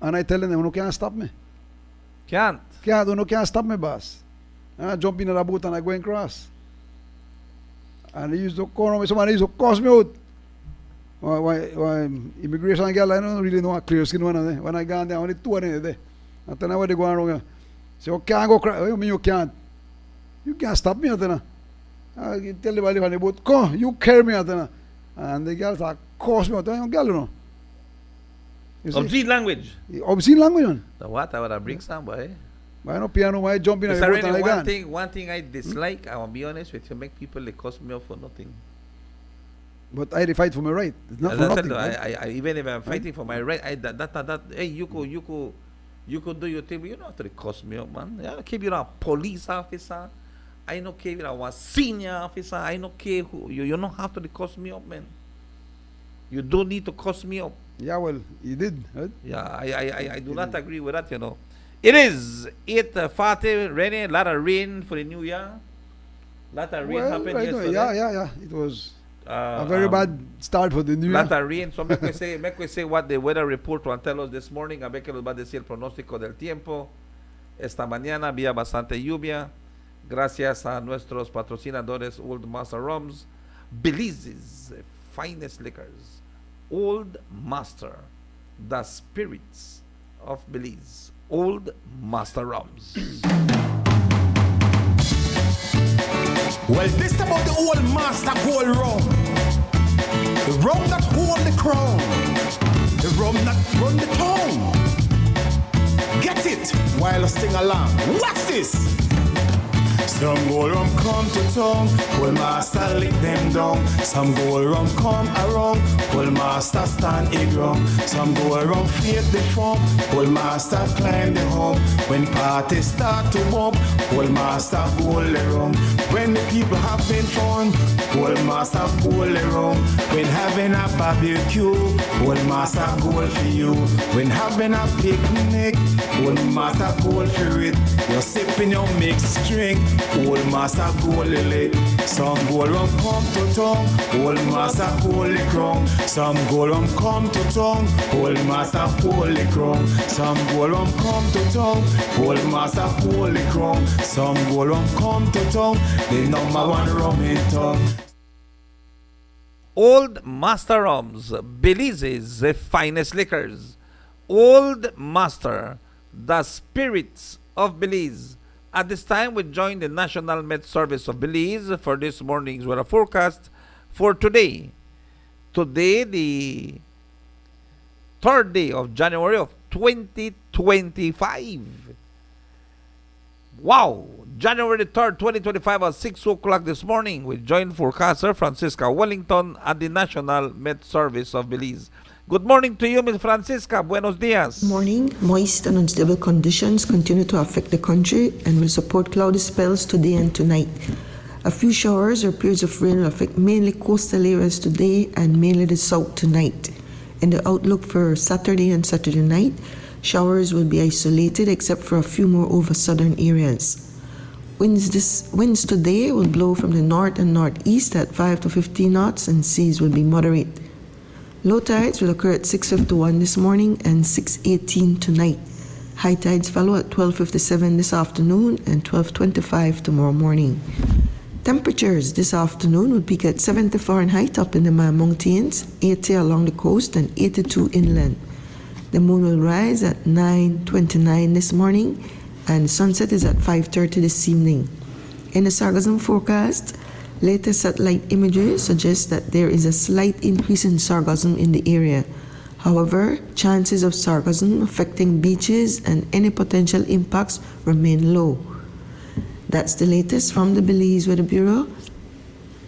And I tell them, you can't stop me. Can't. Can't stop me, boss. I jump in the boat and I go and cross. And they used to call on me, somebody used to cuss me out. Why immigration girl, I don't really know a clear skin one of them. When I got there, only two of them there. I tell them what they go wrong here. Say, you can't go cry. What do you mean you can't? You can't stop me, I tell them. I tell the body on the boat, come, you carry me, I tell them. And the girls are cuss me out. I girl, You see? Obscene language. Obscene language, man. So what? I would have bring some, boy. Why no piano, why jump in the Mr. boat Rennie, and I one gone? one thing I dislike, I will be honest with you, make people they cost me off for nothing. But I fight for my right. It's not As for I said, nothing. right? I even if I'm fighting for my right, hey, you could do your thing, but you don't have to cost me up, man. I don't care if you're a police officer. I don't care if you're a senior officer. I don't care who you don't have to cost me up, man. You don't need to cost me up. Yeah, well, you did. Right? Yeah, I do not agree with that, you know. It is 8:40, rainy, a lot of rain for the new year. Lot of rain happened right, yesterday. yeah. It was Uh, a very bad start for the new lot year. of rain. So make we say what the weather report will tell us this morning. A ver qué nos va a decir el pronóstico del tiempo. Esta mañana había bastante lluvia. Gracias a nuestros patrocinadores Old Master Rums, Belize's finest liquors. Old Master, the spirits of Belize. Old Master Rums. Well, this about the old master gold rum. The rum that hold the crown. The rum that run the town. Get it while I sing along. Watch this. Some gold rum come to town, well master lick them down. Some gold rum come around, well master stand a ground. Some gold rum fake the form, well master climb the home. When parties start to bump, well master gold the rum. When the people having fun, well master gold the rum. When having a barbecue, well master gold for you. When having a picnic, well master gold for it. You're sipping your mixed drink, old master gold lily. Some gold rum come to town, old master holy crown. Some gold rum come to town, old master holy crown. Some gold rum come to town, old master holy crown. Some gold rum come to town, the number one rum in town. Old Master Rums, Belize's finest liquors. Old Master, the spirits of Belize. At this time, we join the National Met Service of Belize for this morning's weather forecast for today. Today, the third day of January of 2025. Wow! January 3rd, 2025 at 6 o'clock this morning, we join forecaster Francisca Wellington at the National Met Service of Belize. Good morning to you, Ms. Francisca. Buenos días. Morning. Moist and unstable conditions continue to affect the country and will support cloudy spells today and tonight. A few showers or periods of rain will affect mainly coastal areas today and mainly the south tonight. In the outlook for Saturday and Saturday night, showers will be isolated except for a few more over southern areas. Winds today will blow from the north and northeast at 5 to 15 knots and seas will be moderate. Low tides will occur at 6:51 this morning and 6:18 tonight. High tides follow at 12:57 this afternoon and 12:25 tomorrow morning. Temperatures this afternoon will peak at 70 Fahrenheit up in the mountains, 80 along the coast and 82 inland. The moon will rise at 9:29 this morning and sunset is at 5:30 this evening. In the sargassum forecast, latest satellite images suggest that there is a slight increase in sargassum in the area. However, chances of sargassum affecting beaches and any potential impacts remain low. That's the latest from the Belize Weather Bureau.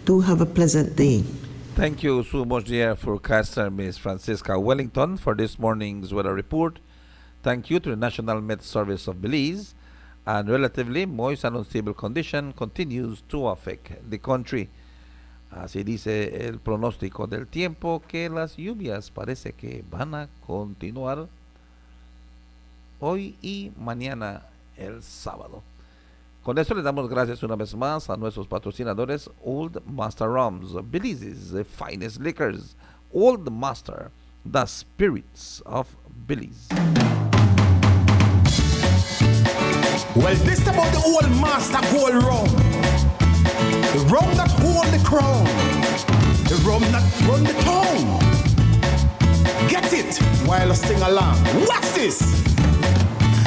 Do have a pleasant day. Thank you so much, dear forecaster Ms. Francisca Wellington, for this morning's weather report. Thank you to the National Met Service of Belize. And relatively moist and unstable condition continues to affect the country. Así dice el pronóstico del tiempo que las lluvias parece que van a continuar hoy y mañana el sábado. Con eso les damos gracias una vez más a nuestros patrocinadores Old Master Rums, Belize's finest liquors. Old Master, the spirits of Belize. Well, this about the old master gold rum. The rum that hold the crown. The rum that run the town. Get it while I sing along. Watch this.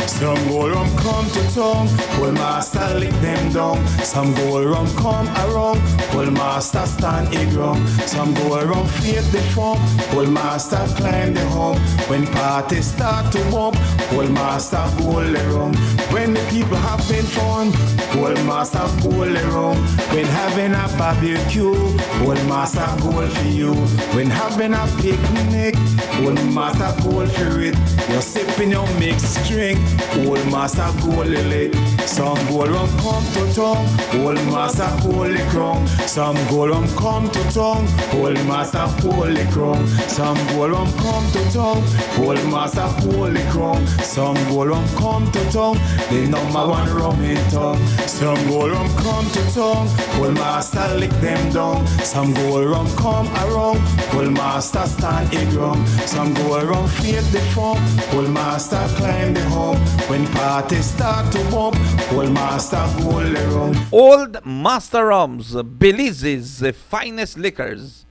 Some gold rum come to town, well master lick them down. Some gold rum come around, well master stand a ground. Some gold rum fade the form, well master climb the hump. When parties start to bump, well master gold the rum. When the people having fun, well master gold the rum. When having a barbecue, well master gold for you. When having a picnic, well master gold for it. You're sipping your mixed drink, old master gold lit. Some gold rum come to town, old master gold the crown. Some gold rum come to town, old master gold the crown. Some gold rum come to town, old master gold the crown. Some gold rum come to town, the number one rum in town. Some gold rum come to town, old master lick them down. Some gold rum come around, old master stand a ground. Some gold rum fade the form, old master climb the hump. When parties start to bump, old master gold the rum. Old Master Rums, Belize's finest liquors.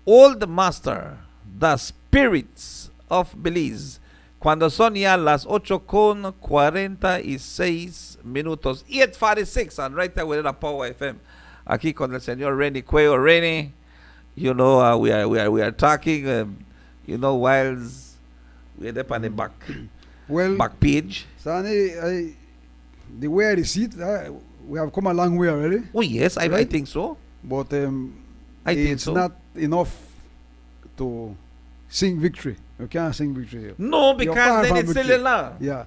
Old Master, the spirits of Belize. Cuando son ya las 8:46 minutos. 8:46 and right there with the Power FM. Aquí con el señor Renny Cuello. Renny, you know, we are talking, whilst we're up on the back page. Sonny, the way I see it, we have come a long way already. Oh yes, right? I think so. But I think it's so. not enough to sing victory. You can't sing victory here. No, because then it's still a law. Yeah.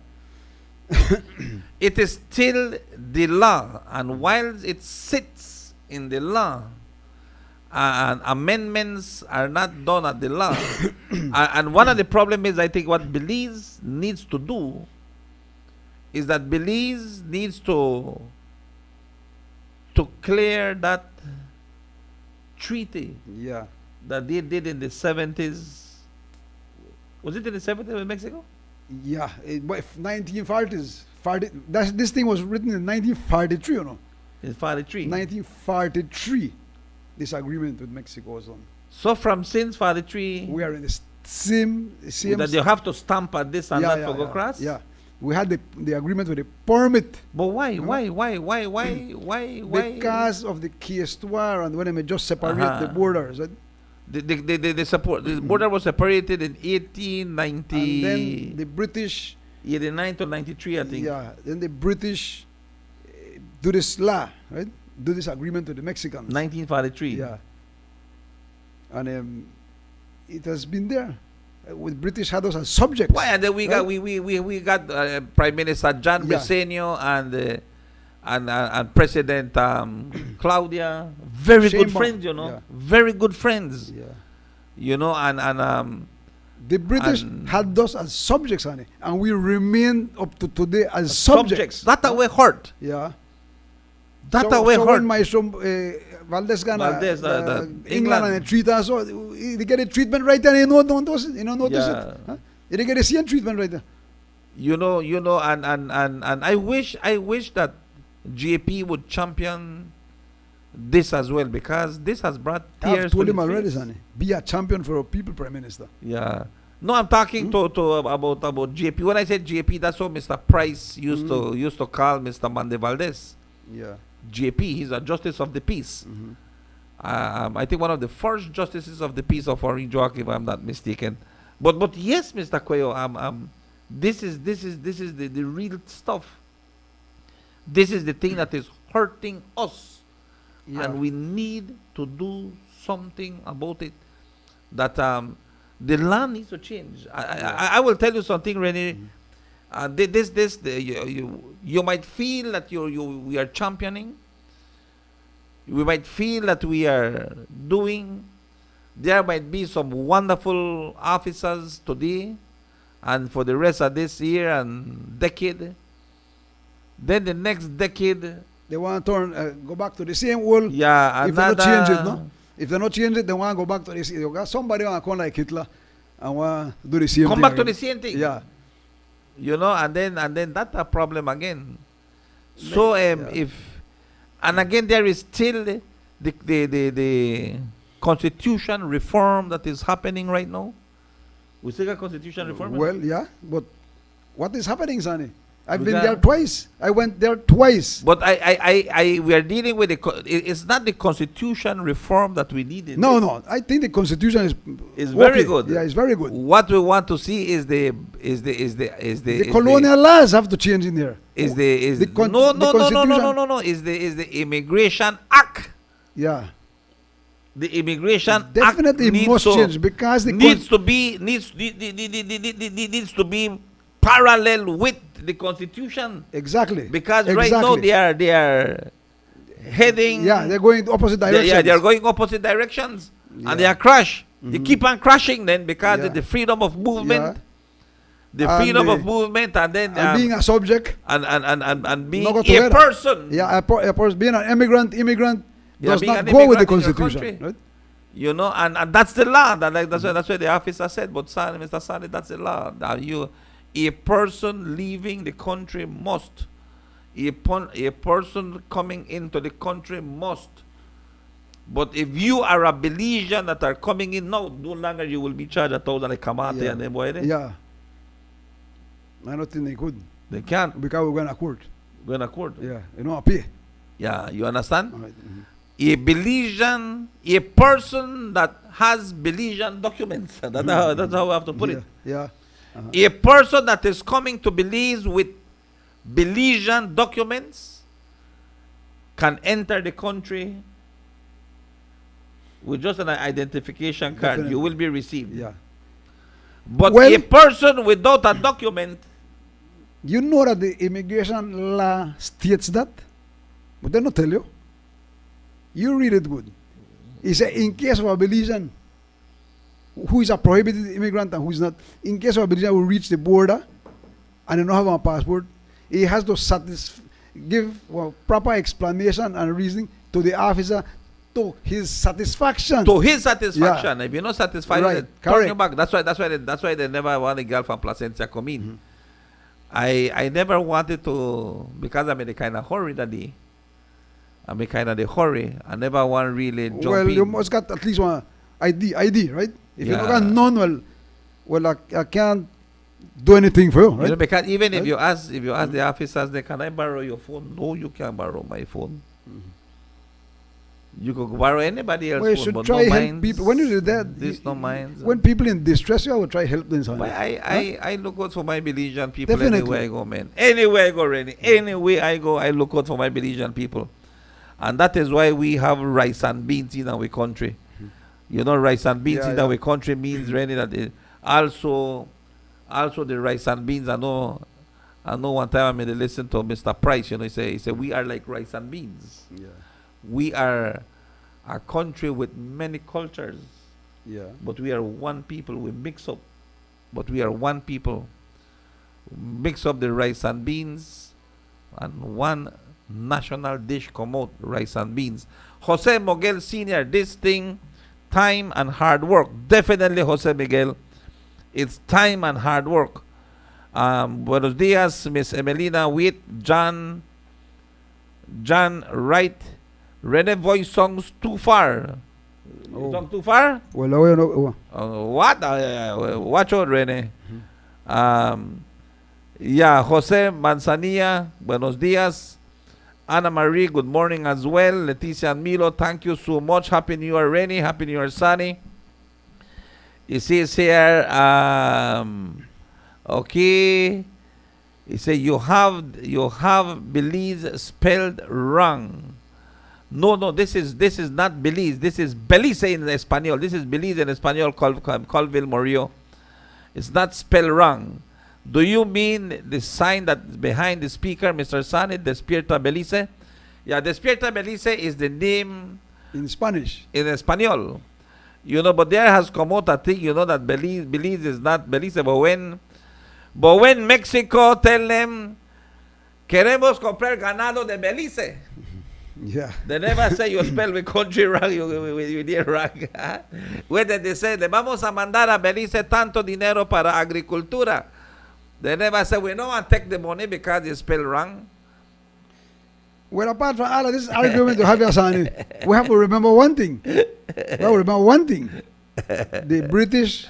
It is still the law, and while it sits in the law, and amendments are not done at the law, and one of the problems is, I think, what Belize needs to do is that Belize needs to clear that treaty Yeah. that they did in the 70s. Was it in the 70s with Mexico? Yeah. 1940s. This thing was written in 1943, you know. In 43. 1943. This agreement with Mexico was on. So from since 43, We are in the same that you have to stamp at this and not to go across? Yeah. We had the agreement with the permit. But why? No. Why? Because of the Kiestua and when they just separate the borders. Right? The border was separated in 1890. And then the British 89 to 93, I think. Yeah, then the British do this law, right? Do this agreement with the Mexicans. 1943. Yeah. And it has been there. With British had us as subjects. Why? And then we got Prime Minister John Yeah. Besenio and President Claudia, very good Sheinbaum. friends, you know, Yeah. very good friends, Yeah. you know, and The British and- had us as subjects, honey, and we remain up to today as subjects. That way hurt. Yeah. That so, way so hurt. when my son Valdez Gana, Valdez, the England England. and they treat us, so they get a treatment right there. You don't notice Yeah. it. Huh? They get the same treatment right there. You know, and I wish that JP would champion this as well, because this has brought tears I've told to him his already, face. sonny. Be a champion for our people, Prime Minister. Yeah. No, I'm talking to about JP. When I said JP, that's what Mr. Price used to call Mr. Mande Valdez. Yeah. JP, he's a justice of the peace. Mm-hmm. I think one of the first justices of the peace of Orange Walk, if I'm not mistaken. But yes, Mr. Cuello, this is the real stuff. This is the thing that is hurting us, Yeah. and we need to do something about it. That the land needs to change. I will tell you something, Renee. You might feel that we are championing. We might feel that we are doing. There might be some wonderful officers today, and for the rest of this year and decade. Then the next decade, They want to turn, go back to the same old. yeah, If they not another. change it, no? If they not change it, they want to go back to the same. You got somebody want to come like Hitler and want to do the same Come thing back to again. the same thing. Yeah. You know, and then that's a problem again. So if and again there is still the constitution reform that is happening right now. We still got constitution reform. Well, yeah, but what is happening, Sonny? I've We been got- there twice. I went there twice. But we are dealing with it's not the constitution reform that we needed. No. I think the constitution is It's very okay. good. Yeah, it's very good. What we want to see is the The colonial laws have to change in there. the Immigration Act. Yeah. The Immigration Definitely Act needs must to, change because the needs to be parallel with the Constitution, exactly. because right now they are heading. Yeah, they're going opposite directions. They are going opposite directions, Yeah. and they are crash. They keep on crashing then because Yeah. of the freedom of movement, And and then and being a subject. and being Not go a together. person. Yeah, a person being an immigrant Yeah, does being not an go with the immigrant in your constitution. country. Right? You know, and that's the law. That's what the officer said. But Mr. Sani, that's the law. That a person leaving the country must. A person coming into the country must. But if you are a Belizean that are coming in now, no longer you will be charged 1,000 like Kamate Yeah. and them boy. Yeah. I don't think they could They can't because we're going to court. go in a court. Yeah, you know, pay. Yeah, you understand? All right. A Belizean, a person that has Belizean documents. That's how we have to put it. Yeah. A person that is coming to Belize with Belizean documents can enter the country with just an identification card. Definitely. You will be received. Yeah. But Well- a person without a document, You know that the immigration law states that, but they not tell you. You read it good. It says in case of a Belizean who is a prohibited immigrant and who is not, in case of a Belizean who reach the border and they don't have a passport, he has to give proper explanation and reasoning to the officer to his satisfaction. to his satisfaction. If you're not satisfied, Right, then turn you correct. back. That's why they never want a girl from Placencia come in. I never wanted to, because I'm in a kind of hurry that day. I'm in kind of the hurry. I never want really jump Well, in. you must got at least one ID, right? If you Yeah. don't got none, well, I can't do anything for you, You right? know, because even if Right? you ask the officers, they can I borrow your phone? No, you can't borrow my phone. You could borrow anybody else's Well, you phone, should but try no help mines. people. When you do that, This no mines. when people in distress, you will try help them. Son. But I look out for my Belizean people Definitely. anywhere I go, man. Anywhere I go, Rennie. Anywhere I go, I look out for my Belizean people. And that is why we have rice and beans in our country. You know, rice and beans Yeah, in yeah. our country means, Rennie, that also the rice and beans, I know one time I made a listen to Mr. Price, you know, he said, we are like rice and beans. Yeah, We are a country with many cultures, yeah. but we are one people. We mix up, but we are one people. Mix up the rice and beans, and one national dish come out, rice and beans. Jose Miguel Sr., this thing, time and hard work. Definitely, Jose Miguel, it's time and hard work. Buenos dias, Miss Emelina Witt, John Wright. Rene voice songs too far. Oh. Song too far? Well, now you know. What? Watch out, Rene. Yeah, Jose Manzanilla, buenos dias. Ana Marie, good morning as well. Leticia and Milo, thank you so much. Happy New Year, Rene. Happy New Year, Sunny. It says here, okay. It says you have Belize spelled wrong. No, this is not Belize. This is Belize in Espanol. This is Belize in Espanol, Colville Morillo. It's not spelled wrong. Do you mean the sign that's behind the speaker, Mr. Sani, Despierta Belize? Yeah, Despierta Belize is the name In Spanish. in Espanol. You know, but there has come out a thing, you know, that Belize is not Belize. But when Mexico tell them, queremos comprar ganado de Belize. Yeah. They never say you spell the country wrong, you did wrong. When they say, le vamos a mandar a Belize tanto dinero para agricultura. They never say, we don't want to take the money because you spell wrong. Well, apart from all of this argument to have Asani, we have to remember one thing. The British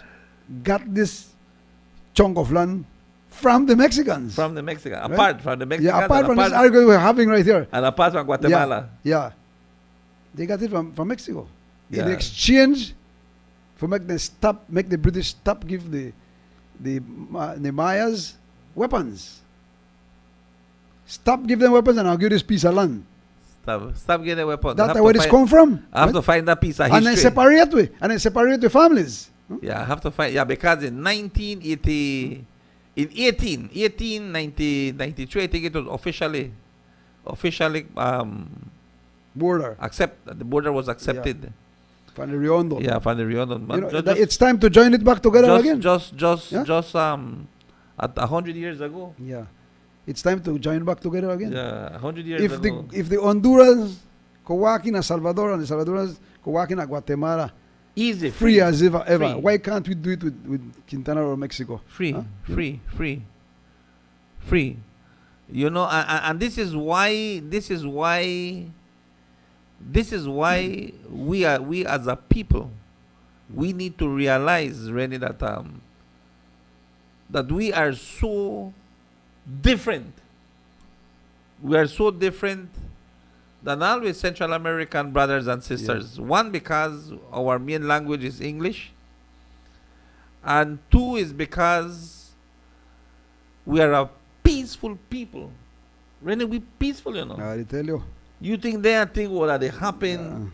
got this chunk of land from the Mexicans. From the Mexicans. Right? Apart from the Mexicans. Yeah, apart and from this argument we're having right here. and apart from Guatemala. Yeah. They got it from Mexico. Yeah. In exchange for make the British stop give the Mayas weapons. Stop give them weapons and I'll give this piece of land. Stop getting weapons. That's where this come from. I have right? to find that piece of And then history. separate the families. Yeah, I have to find. Yeah, because in 1993, I think it was officially Border. the border was accepted. From the Riondo. Yeah, from the Riondo. You know, it's time to join it back together again. Just at 100 years ago. Yeah. It's time to join back together again. Yeah, 100 years ago. If the Hondurans go walk in Salvador and the Salvadorans go walk in Guatemala, Easy, free as ever. Free. Why can't we do it with Quintana or Mexico? Free, Huh? free. You know, and this is why we as a people, we need to realize, Rennie, that we are so different. We are so different than always Central American brothers and sisters. One, because our main language is English, and two is because we are a peaceful people. Really, we peaceful, you know. I tell you. You think they think what they happen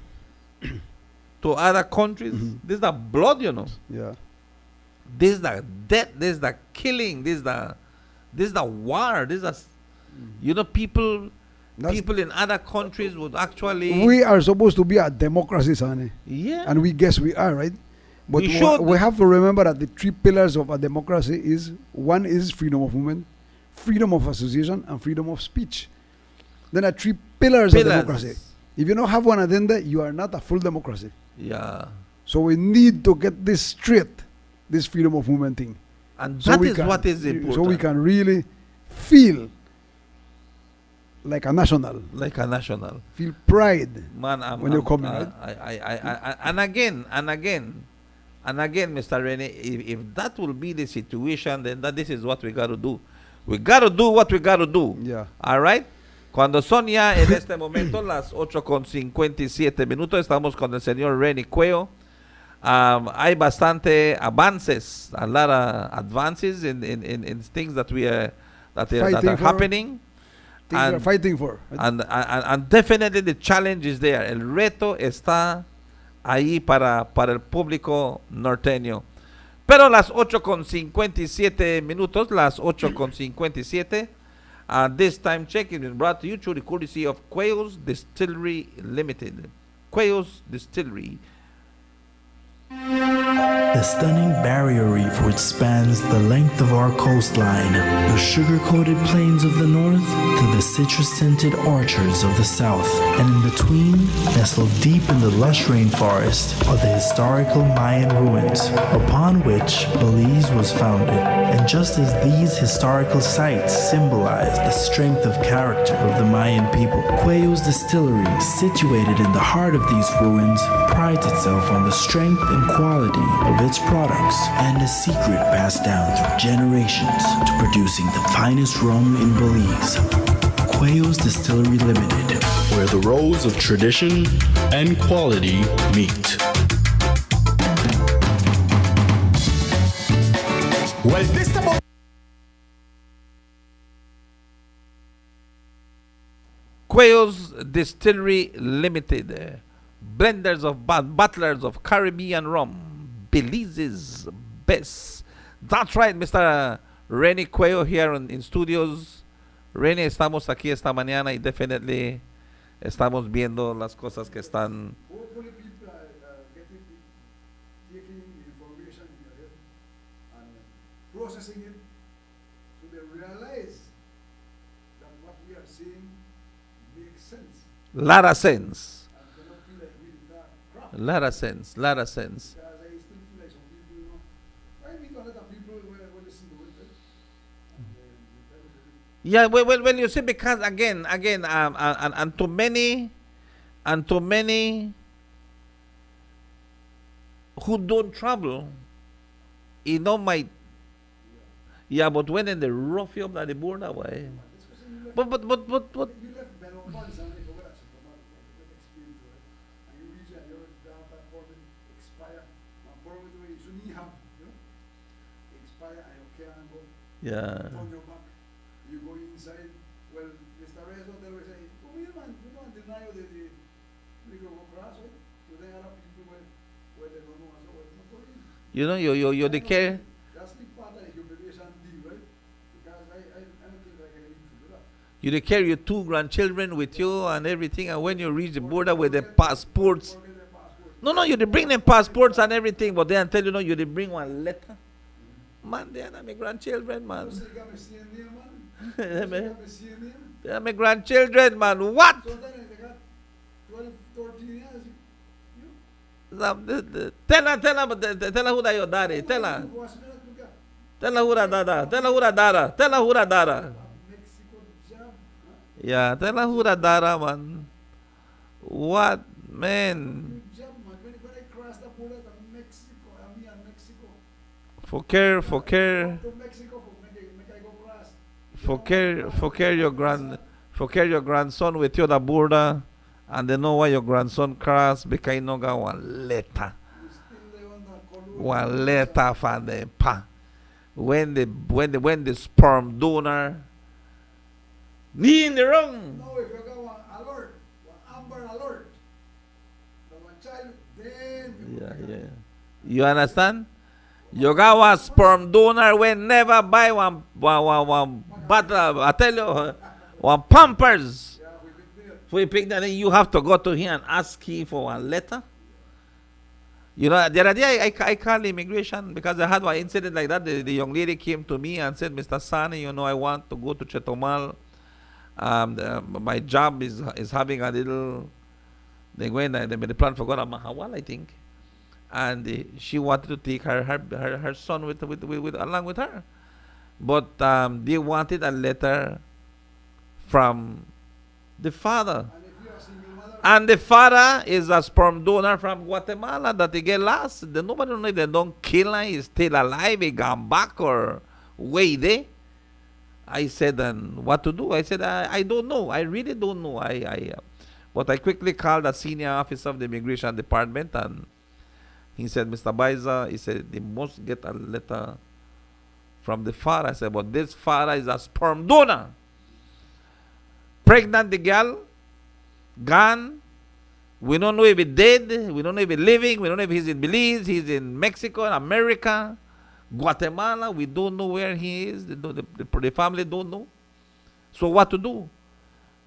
to other countries? This is the blood, you know. Yeah. This is the death. This is the killing. This is the war. This is you know, people in other countries would actually. We are supposed to be a democracy, Sani. Yeah. And we guess we are, right? But We we have to remember that the three pillars of a democracy is, one is freedom of movement, freedom of association, and freedom of speech. Then are three pillars of democracy. If you don't have one agenda, you are not a full democracy. Yeah. So we need to get this straight, this freedom of movement thing. And So that we is can- what is important. So we can really feel like a national, like a national. feel pride. Man, When you come in, right? and again, And again, Mr. Rene, if that will be the situation, then this is what we got to do. We got to do what we got to do. Yeah. All right. Cuando son ya en este momento las 8:57, estamos con el señor Rene Cuello. Hay bastante avances, a lot of advances in things that are happening. Things we're fighting for. And definitely the challenge is there. El reto está ahí para el público norteño. Pero las 8:57, las 8:57. This time check has been brought to you through the courtesy of Cuello's Distillery Limited. Cuello's Distillery. The stunning barrier reef which spans the length of our coastline, the sugar-coated plains of the north to the citrus-scented orchards of the south, and in between, nestled deep in the lush rainforest, are the historical Mayan ruins, upon which Belize was founded. And just as these historical sites symbolize the strength of character of the Mayan people, Cuello's Distillery, situated in the heart of these ruins, prides itself on the strength and quality of its products and a secret passed down through generations to producing the finest rum in Belize. Cuello's Distillery Limited, where the roles of tradition and quality meet. Well, this about Cuello's Distillery Limited, blenders of bottlers of Caribbean rum, Belize's best. That's right, Mr. Rene Cuello here in studios. Rene, estamos aquí esta mañana y definitely estamos viendo las cosas que están. Hopefully people are taking the information in their head and processing it so they realize that what we are saying makes sense. Lot of sense. And they don't feel like we did that crap. Lot of sense. Lot of sense. Because I still feel like some people, you know, why we got other people will listen to it, right? Yeah, well, you see, because again, and to many who don't travel, you know, might, yeah, but when in the rough you up at the border, why? But. You left Belo Ponce and they forgot to come out and explain to it. And you reach and your data permit expire. And permit you shouldn't have, you know, expire and you can't go. Yeah. On your back. You go inside. Well, Mr. Reyes will tell you, say, come here, man. We don't deny you the legal cross, right? So there are people where they don't know, so it's not going. You know, you the care. That's the part of the humiliation deal, right? Because I don't think I can need to do that. You dey carry your 2 grandchildren with you and everything, and when you reach the border with the passports, Forget their passport. no, you dey bring them passports and everything, but then tell you, no, you dey bring one letter. Man, they are not my grandchildren, man. So you got me seeing name, man. They So you got me seeing name. are my grandchildren, man. What? So then they got 12, 13 years. Tell her who that your daddy. Tell her. You watch me not look at Tell her who that dada. Tell her who that dada. Tell her who that dada. Mexico job. Yeah, tell her who that dada, man. What, man? Good job, man. When I cross the border to Mexico, I'm here in Mexico. For care, To Mexico, make I go cross. for care your grandson with you the border, and they know why your grandson cross because he no got one letter. You still there on the color. One letter from the pa. When the sperm donor knee in the wrong. No, if you got one alert, one amber alert, the one child, then you Yeah. You understand? You got one sperm donor when never buy one bottle. I tell you, one Pampers. yeah, we been there. We pick that, then you have to go to him and ask him for one letter. You know, the other day I called immigration because I had one incident like that. The young lady came to me and said, Mr. Sani, you know, I want to go to Chetomal. My job is having a little, they went, they made a plan for going to Mahawal, I think. And she wanted to take her son with along with her. But they wanted a letter from the father. And if you're a single mother And the father is a sperm donor from Guatemala that he get lost. The nobody know if they don't kill him, he's still alive, he gone back or way there. I said, and what to do? I said, I don't know. I really don't know. But I quickly called the senior officer of the immigration department, and he said, Mr. Baiza, he said, they must get a letter from the father. I said, but this father is a sperm donor. Pregnant the girl, gone. We don't know if he's dead. We don't know if he's living. We don't know if he's in Belize, he's in Mexico, America, Guatemala. We don't know where he is. The family don't know. So what to do?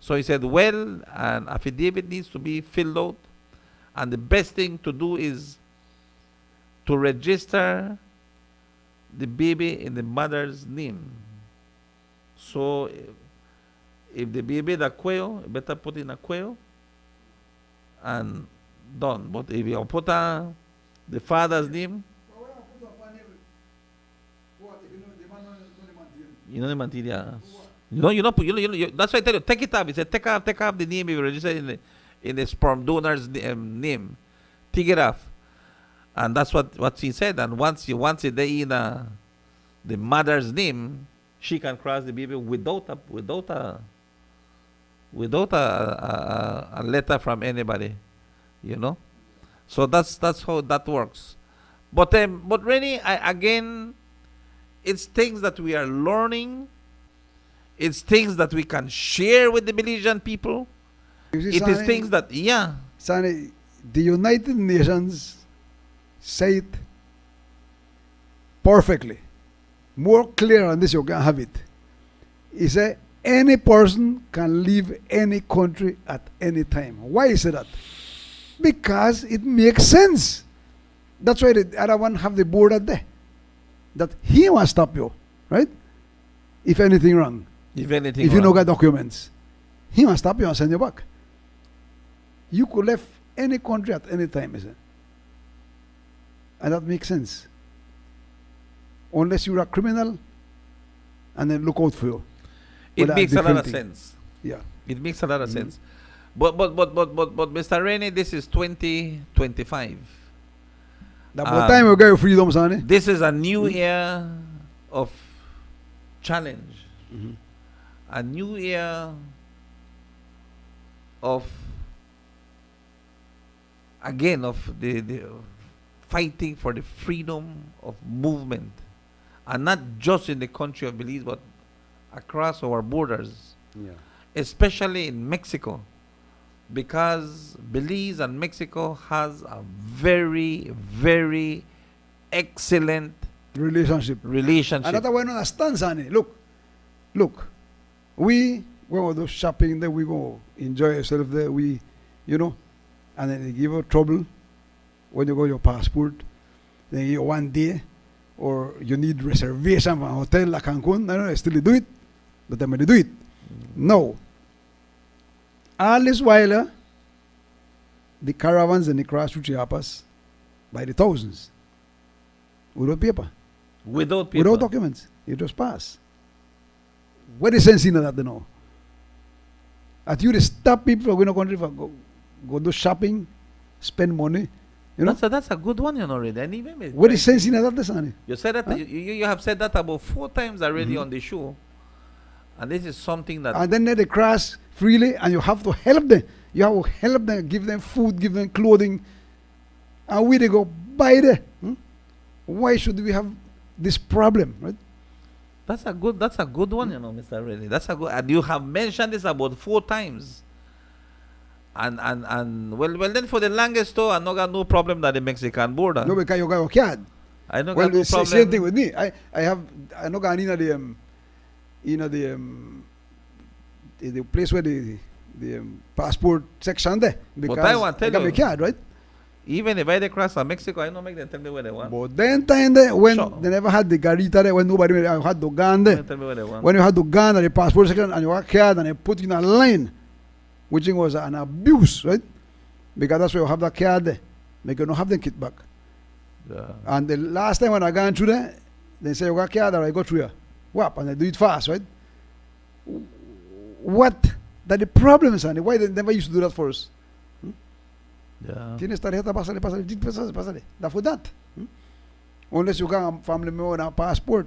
So he said, well, an affidavit needs to be filled out. And the best thing to do is to register the baby in the mother's name. So if the baby is a quail, you better put in a quail and done. But if you put the father's name, you know the material. That's why I tell you, take it off. He said, take off the name if you register in the sperm donor's name. Take it off. And that's what she said. And once it there in the mother's name, she can cross the baby without a letter from anybody, you know. So that's how that works. But really, again, it's things that we are learning. It's things that we can share with the Belizean people. It is things that, Sonny, the United Nations say it perfectly. More clear on this, you can have it. He said, any person can leave any country at any time. Why is that? Because it makes sense. That's why the other one have the border there. That he wants to stop you, right? If anything wrong. If you don't got documents. He wants to stop you and send you back. You could leave any country at any time, is it? And that makes sense. Unless you're a criminal, and then look out for you. It makes a lot of sense. Yeah. It makes a lot of sense. But Mr. Rennie, this is 2025. That time we get freedom, Sonny. This is a new year of challenge. A new year of the fighting for the freedom of movement, and not just in the country of Belize, but across our borders, especially in Mexico, because Belize and Mexico has a very, very excellent relationship. And that's why I don't understand, Sonny. Look, we go to shopping there, we go enjoy ourselves there, and then they give you trouble when you go your passport, then you 1 day, or you need reservation for a hotel like Cancun. I don't know, still do it, but they do it. No. All this while, the caravans and the cross through Chiapas by the thousands. Without paper. Without documents. You just pass. What is sense in that, you know? At you, they stop people from going to country for go do shopping, spend money. You know? That's a good one, already. And even what is sense in that, Sonny? You said that you have said that about 4 times already on the show. And this is something that... And then they cross freely, and you have to help them. You have to help them, give them food, give them clothing. And we they go buy there. Why should we have this problem, right? That's a good one, Mr. Reddy. That's a good, and you have mentioned this about 4 times. And well then for the longest though, I no got no problem that the Mexican border. No, because you got your card. I don't got no problem. Same thing with me. I no got the place where the passport section there. Because but I want to tell you, my card, right? Even if I cross Mexico, I don't make them tell me where they want. But then time there, when they never had the garita there, when nobody had the gun there. Tell me where they want. When you had the gun and the passport section and your card and they put in a line, which was an abuse, right? Because that's why you have that card there. Make you not have the kit back. Yeah. And the last time when I got through there, they say you got card or I go through here. Whap, and they do it fast, right? What? That the problem is, honey. Why they never used to do that for us? Yeah. Tienes tarjeta, pásale. That for that. Unless you got a family member and a passport.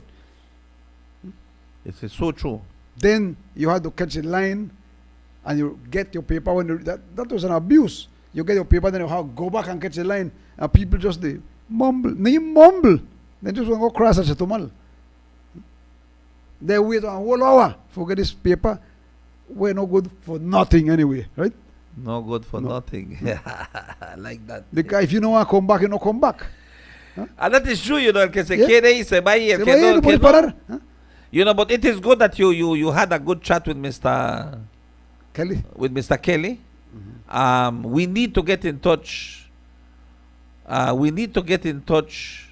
It's so true. Then you have to catch a line and you get your paper. That was an abuse. You get your paper, then you have to go back and catch a line. And people just they mumble. Then just want to go crash at Chetumal. They wait a whole hour for get this paper. We're no good for nothing anyway, right? No good for nothing. Like that. Because if you don't want to come back, you don't come back. And that is true, el que se Yeah. quiere ir, se va a ir. Se va a ir, no puede parar. But it is good that you had a good chat with Mr. Kelly. We need to get in touch. We need to get in touch.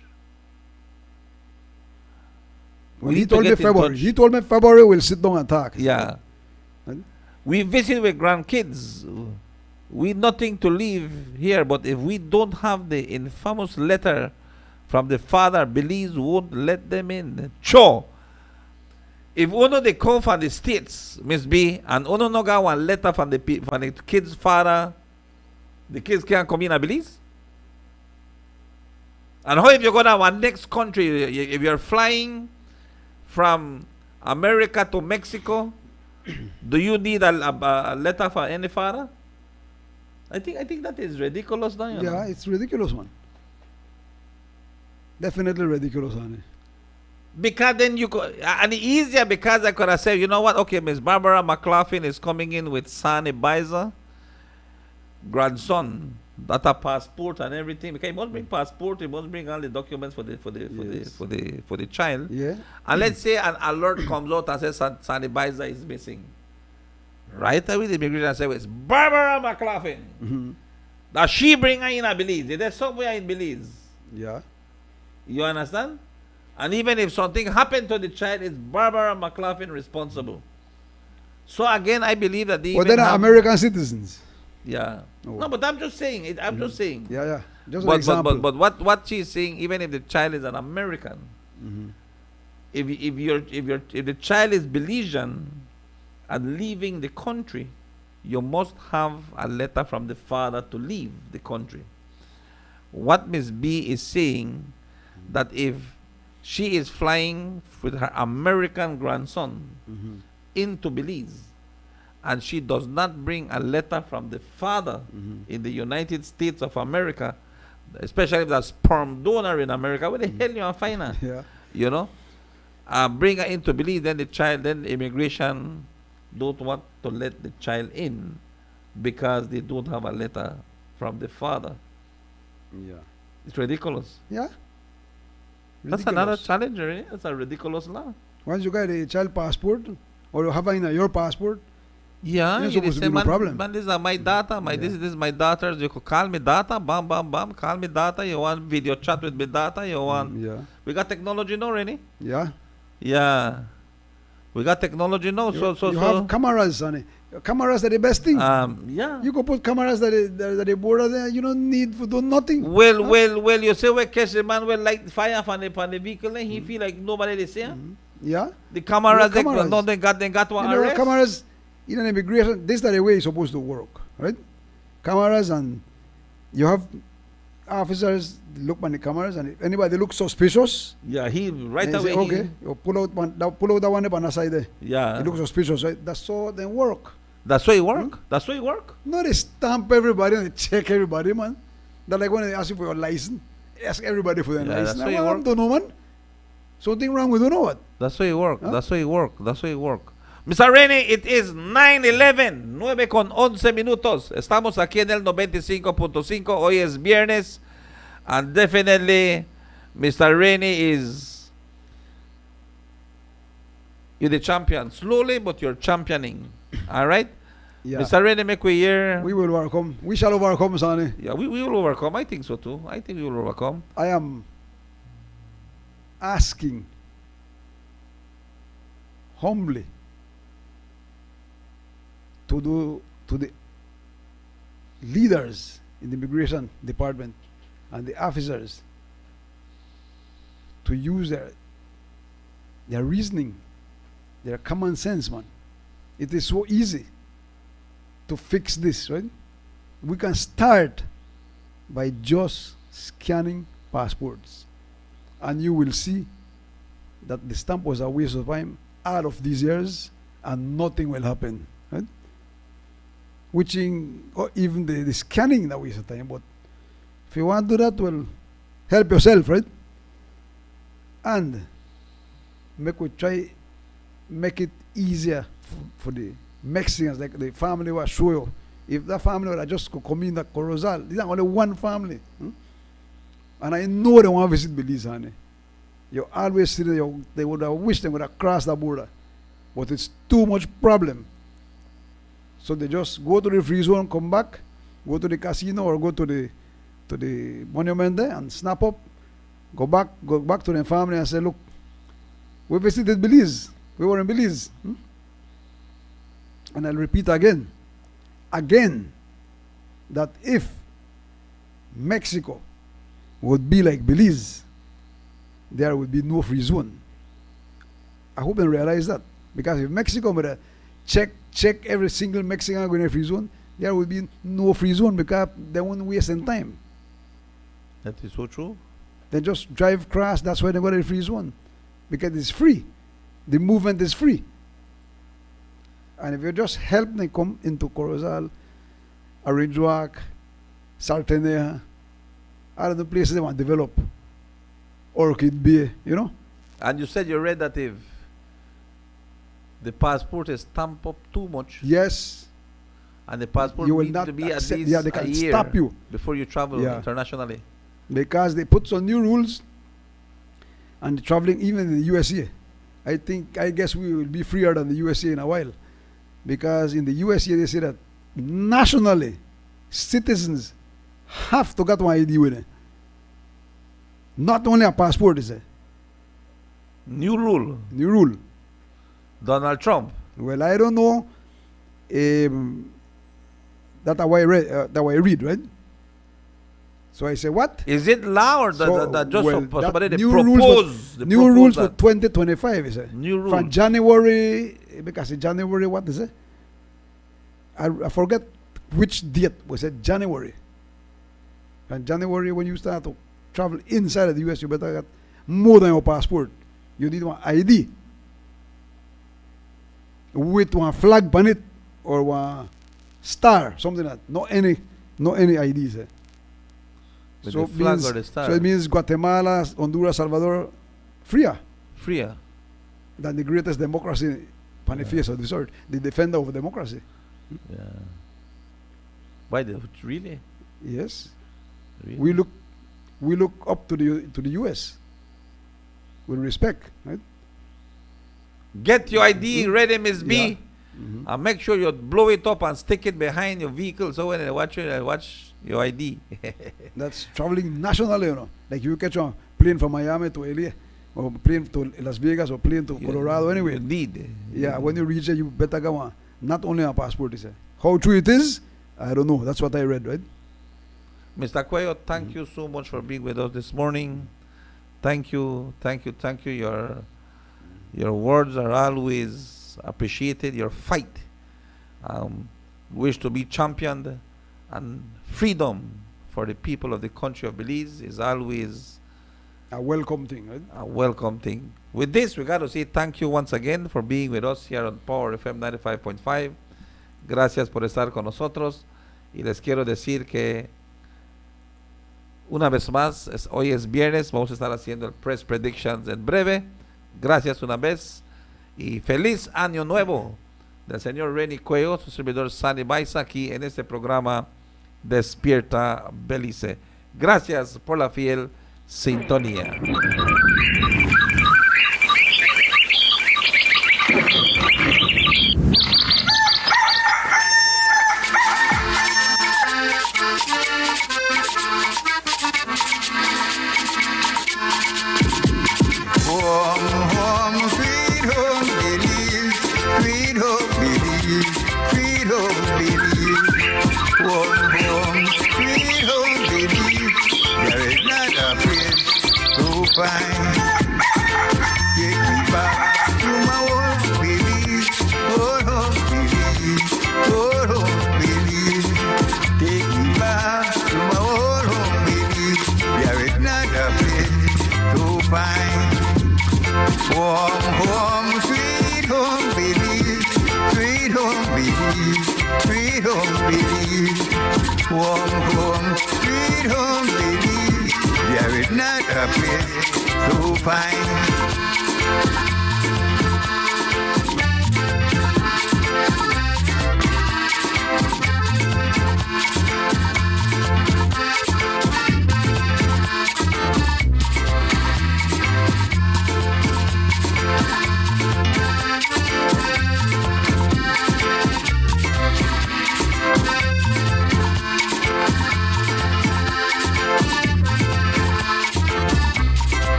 He told me February we'll sit down and talk. Yeah. Right? We visit with grandkids. We nothing to leave here, but if we don't have the infamous letter from the father, Belize won't let them in. Sure. If uno they come from the States, Miss B, and uno no got one letter from the kid's father, the kids can't come in a Belize? And how if you go to one next country, if you're flying from America to Mexico, do you need a letter for any father? I think that is ridiculous now. Yeah, it's ridiculous, man. Definitely ridiculous, honey. Because then you could, and easier because I could have said, you know what? Okay, Miss Barbara McLaughlin is coming in with Sonny Bizer, grandson, that a passport and everything. Because he must bring passport, he must bring all the documents for the child. Yeah. And let's say an alert comes out and says Sonny Bizer is missing. Right away, the immigration says it's Barbara McLaughlin. Mm-hmm. That she bring her in a Belize. There's somewhere in Belize. Yeah. You understand? And even if something happened to the child, it's Barbara McLaughlin responsible. So again, I believe that they Well, then American citizens. Yeah. Oh. No, but I'm just saying. I'm just saying. Yeah. Just an example. But what she's saying, even if the child is an American, if the child is Belizean and leaving the country, you must have a letter from the father to leave the country. What Miss B is saying, that if she is flying with her American grandson into Belize, and she does not bring a letter from the father in the United States of America, especially if there's sperm donor in America, where the hell you want to find her? Yeah. You know? Bring her into Belize, then the immigration don't want to let the child in because they don't have a letter from the father. Yeah. It's ridiculous. Yeah. That's another challenge, right? That's a ridiculous law. Once you get a child passport, or you have your passport, yeah, it's you supposed to say, be no problem. Man, this is my data. This is my daughter's. You could call me data. Bam, bam, bam. Call me data. You want video chat with me data. You want. Yeah. We got technology now, Rennie. Yeah. Yeah. We got technology now. You have cameras, sonny. Cameras are the best thing. Yeah. You could put cameras that the border there. You don't need to do nothing. Well. You say we catch the man will light fire from the vehicle, and he feel like nobody is here. Yeah. The cameras, they got one arrest. Cameras in an immigration. This is the way it's supposed to work, right? Cameras, and you have officers look on the cameras, and if anybody looks suspicious, yeah, he right away. Say, okay, you pull out that one up on the side there. Yeah. It looks suspicious, right? That's so then work. That's why it work. That's why it work. No, they stamp everybody and they check everybody, man. That's like when they ask you for your license, ask everybody for their license. That's why it I work. don't know, man. Something wrong with you know what? That's why it work. Huh? That's why it work. That's why it work. Mr. Rennie, it is 9:11, 9:11 minutos. Estamos aquí en el 95.5. Hoy es viernes. And definitely, Mr. Rennie is... You're the champion. Slowly, but you're championing. All right? Yeah. Mr. Rennie, make we hear... We will overcome. We shall overcome, Sonny. Yeah, we will overcome. I think so too. I think we will overcome. I am asking humbly to the leaders in the immigration department and the officers to use their reasoning, their common sense, man. It is so easy to fix this, right? We can start by just scanning passports. And you will see that the stamp was a waste of time all of these years and nothing will happen. Right? Which or even the scanning that waste of time. But if you want to do that, well, help yourself, right? And make it easier for the Mexicans, like the family was show you. If that family would just come in that Corozal, these are only one family. And I know they want to visit Belize, honey. You always see they would have wished they would have crossed the border. But it's too much problem. So they just go to the free zone, come back, go to the casino or go to the monument there and snap up, go back to their family and say, look, we visited Belize. We were in Belize. And I'll repeat again, that if Mexico would be like Belize, there would be no free zone. I hope they realize that. Because if Mexico would check every single Mexican going to free zone, there would be no free zone because they won't waste any time. That is so true. They just drive across, that's why they go to the free zone. Because it's free. The movement is free. And if you just help them come into Corozal, Arinjuak, Sartenea, all of the places they want to develop, Orchid Bay, you know. And you said you read that if the passport is stamped up too much, yes, and the passport you will needs not to be at accept, least they a can year stop you before you travel internationally. Because they put some new rules and traveling even in the USA. I guess we will be freer than the USA in a while. Because in the USA they say that nationally citizens have to get one ID with it. Not only a passport, is it? New rule. New rule. Donald Trump. Well, I don't know. That's how I read, right? So I say, what? Is it law or that just somebody they propose? New rules for 2025, is it? New rules. From January, because January, what is it? I forget which date was it, January. And January, when you start to travel inside of the US, you better get more than your passport. You need one ID with one flag on it or one star, something like that. Not any IDs. So it means Guatemala, Honduras, Salvador, freer than the greatest democracy on the face of this earth, the defender of democracy. Yeah. Why? Really? Yes. Really? We look up to the US with respect, right? Get your ID ready, Miss B. And make sure you blow it up and stick it behind your vehicle so when they watch you, they watch your ID. That's traveling nationally, you know. Like you catch a plane from Miami to LA, or plane to Las Vegas, or plane to Colorado, anyway. You need. Yeah, when you reach there, you better go on. Not only a passport, is it? How true it is, I don't know. That's what I read, right? Mr. Cuello, thank you so much for being with us this morning. Thank you. Your words are always appreciated. Your fight wish to be championed, and freedom for the people of the country of Belize is always a welcome thing, right? A welcome thing. With this, we got to say thank you once again for being with us here on Power FM 95.5. Gracias por estar con nosotros. Y les quiero decir que una vez más, hoy es viernes, vamos a estar haciendo el Press Predictions en breve. Gracias una vez y feliz año nuevo del señor Renny Cuello, su servidor Sunny Baiza, aquí en este programa Despierta Belice. Gracias por la fiel sintonía. Take me back to my old home. fine. Warm home, sweet home, Belize. Sweet home, Belize. Sweet home, Belize. Warm home, sweet home, Belize. There is not a place so fine.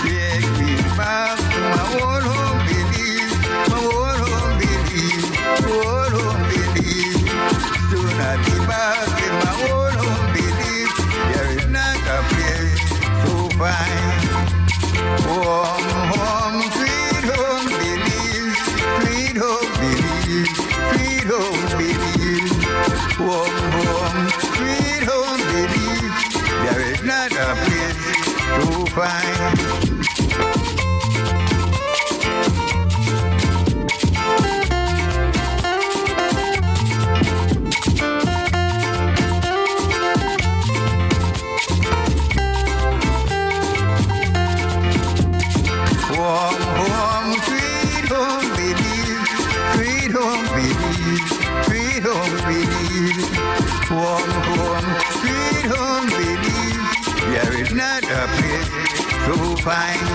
Take me back to my old home, Belize. My old home, Belize. Old home, Belize. Soon I'll be back in my old home, Belize. There is not a place so fine. Warm home, sweet home, Belize. Sweet home, Belize. Sweet home, Belize. Warm home, sweet home, Belize. There is not a place so fine. Warm home, sweet home, Belize. Sweet home, Belize. Sweet home, Belize. Warm home, sweet home, Belize. There is not a place so fine.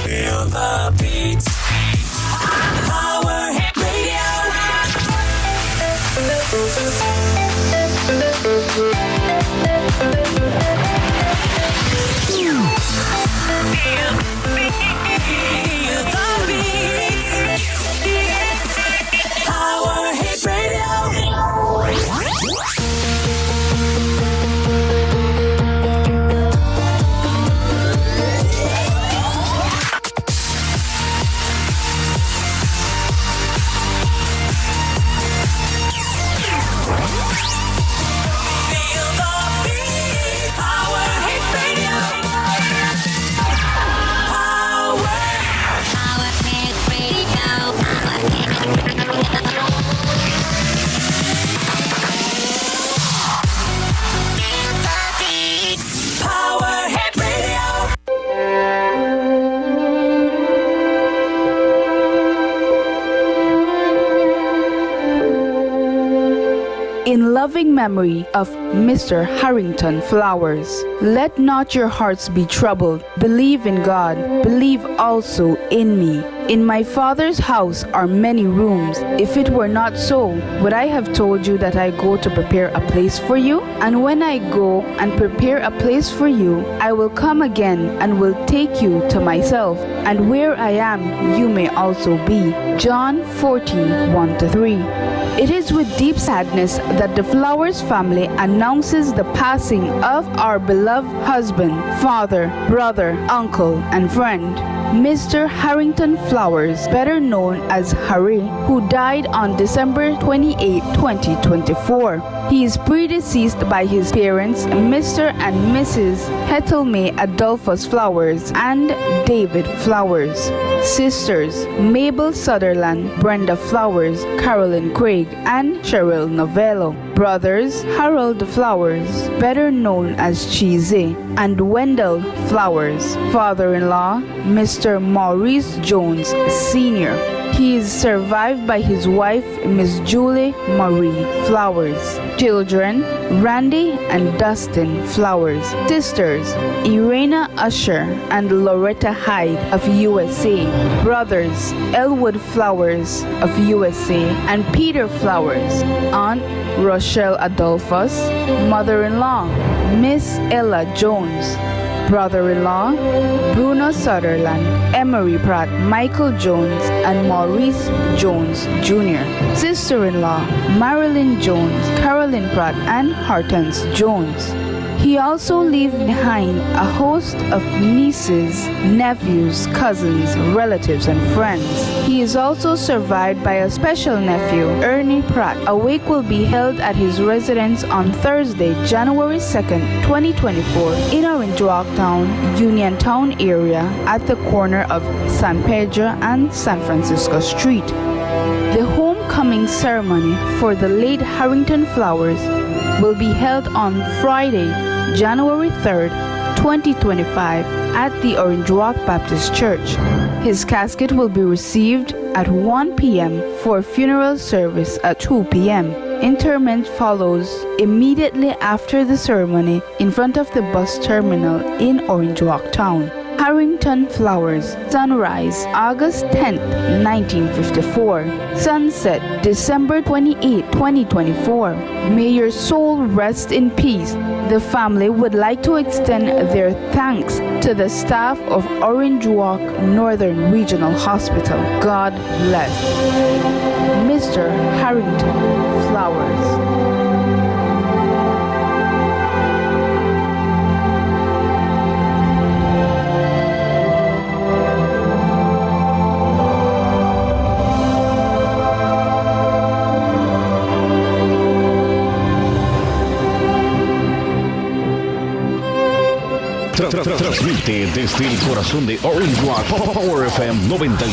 Feel the beat. Power Hit Radio. Feel the beat. Power Hit Radio. In loving memory of Mr. Harrington Flowers, let not your hearts be troubled. Believe in God. Believe also in me. In my Father's house are many rooms. If it were not so, would I have told you that I go to prepare a place for you? And when I go and prepare a place for you, I will come again and will take you to myself. And where I am, you may also be. John 14:1-3. It is with deep sadness that the Flowers family announces the passing of our beloved husband, father, brother, uncle, and friend, Mr. Harrington Flowers, better known as Harry, who died on December 28, 2024. He is predeceased by his parents, Mr. and Mrs. Hethelme Adolphus Flowers and David Flowers. Sisters, Mabel Sutherland, Brenda Flowers, Carolyn Craig, and Cheryl Novello. Brothers, Harold Flowers, better known as Cheesy, and Wendell Flowers. Father-in-law, Mr. Maurice Jones Sr. He is survived by his wife, Miss Julie Marie Flowers. Children, Randy and Dustin Flowers. Sisters, Irena Usher and Loretta Hyde of USA. Brothers, Elwood Flowers of USA and Peter Flowers. Aunt, Rochelle Adolphus. Mother-in-law, Miss Ella Jones. Brother-in-law, Bruno Sutherland, Emery Pratt, Michael Jones, and Maurice Jones Jr. Sister-in-law, Marilyn Jones, Carolyn Pratt, and Hortense Jones. He also left behind a host of nieces, nephews, cousins, relatives, and friends. He is also survived by a special nephew, Ernie Pratt. A wake will be held at his residence on Thursday, January 2nd, 2024, in Orange Walk Town, Uniontown area at the corner of San Pedro and San Francisco Street. The homecoming ceremony for the late Harrington Flowers will be held on Friday, January 3rd, 2025 at the Orange Walk Baptist Church. His casket will be received at 1 p.m. for funeral service at 2 p.m. Interment follows immediately after the ceremony in front of the bus terminal in Orange Walk Town. Harrington Flowers. Sunrise, August 10th, 1954. Sunset, December 28, 2024. May your soul rest in peace. The family would like to extend their thanks to the staff of Orange Walk Northern Regional Hospital. God bless. Mr. Harrington Flowers. Transmite desde el corazón de Orange Rock Power FM 96.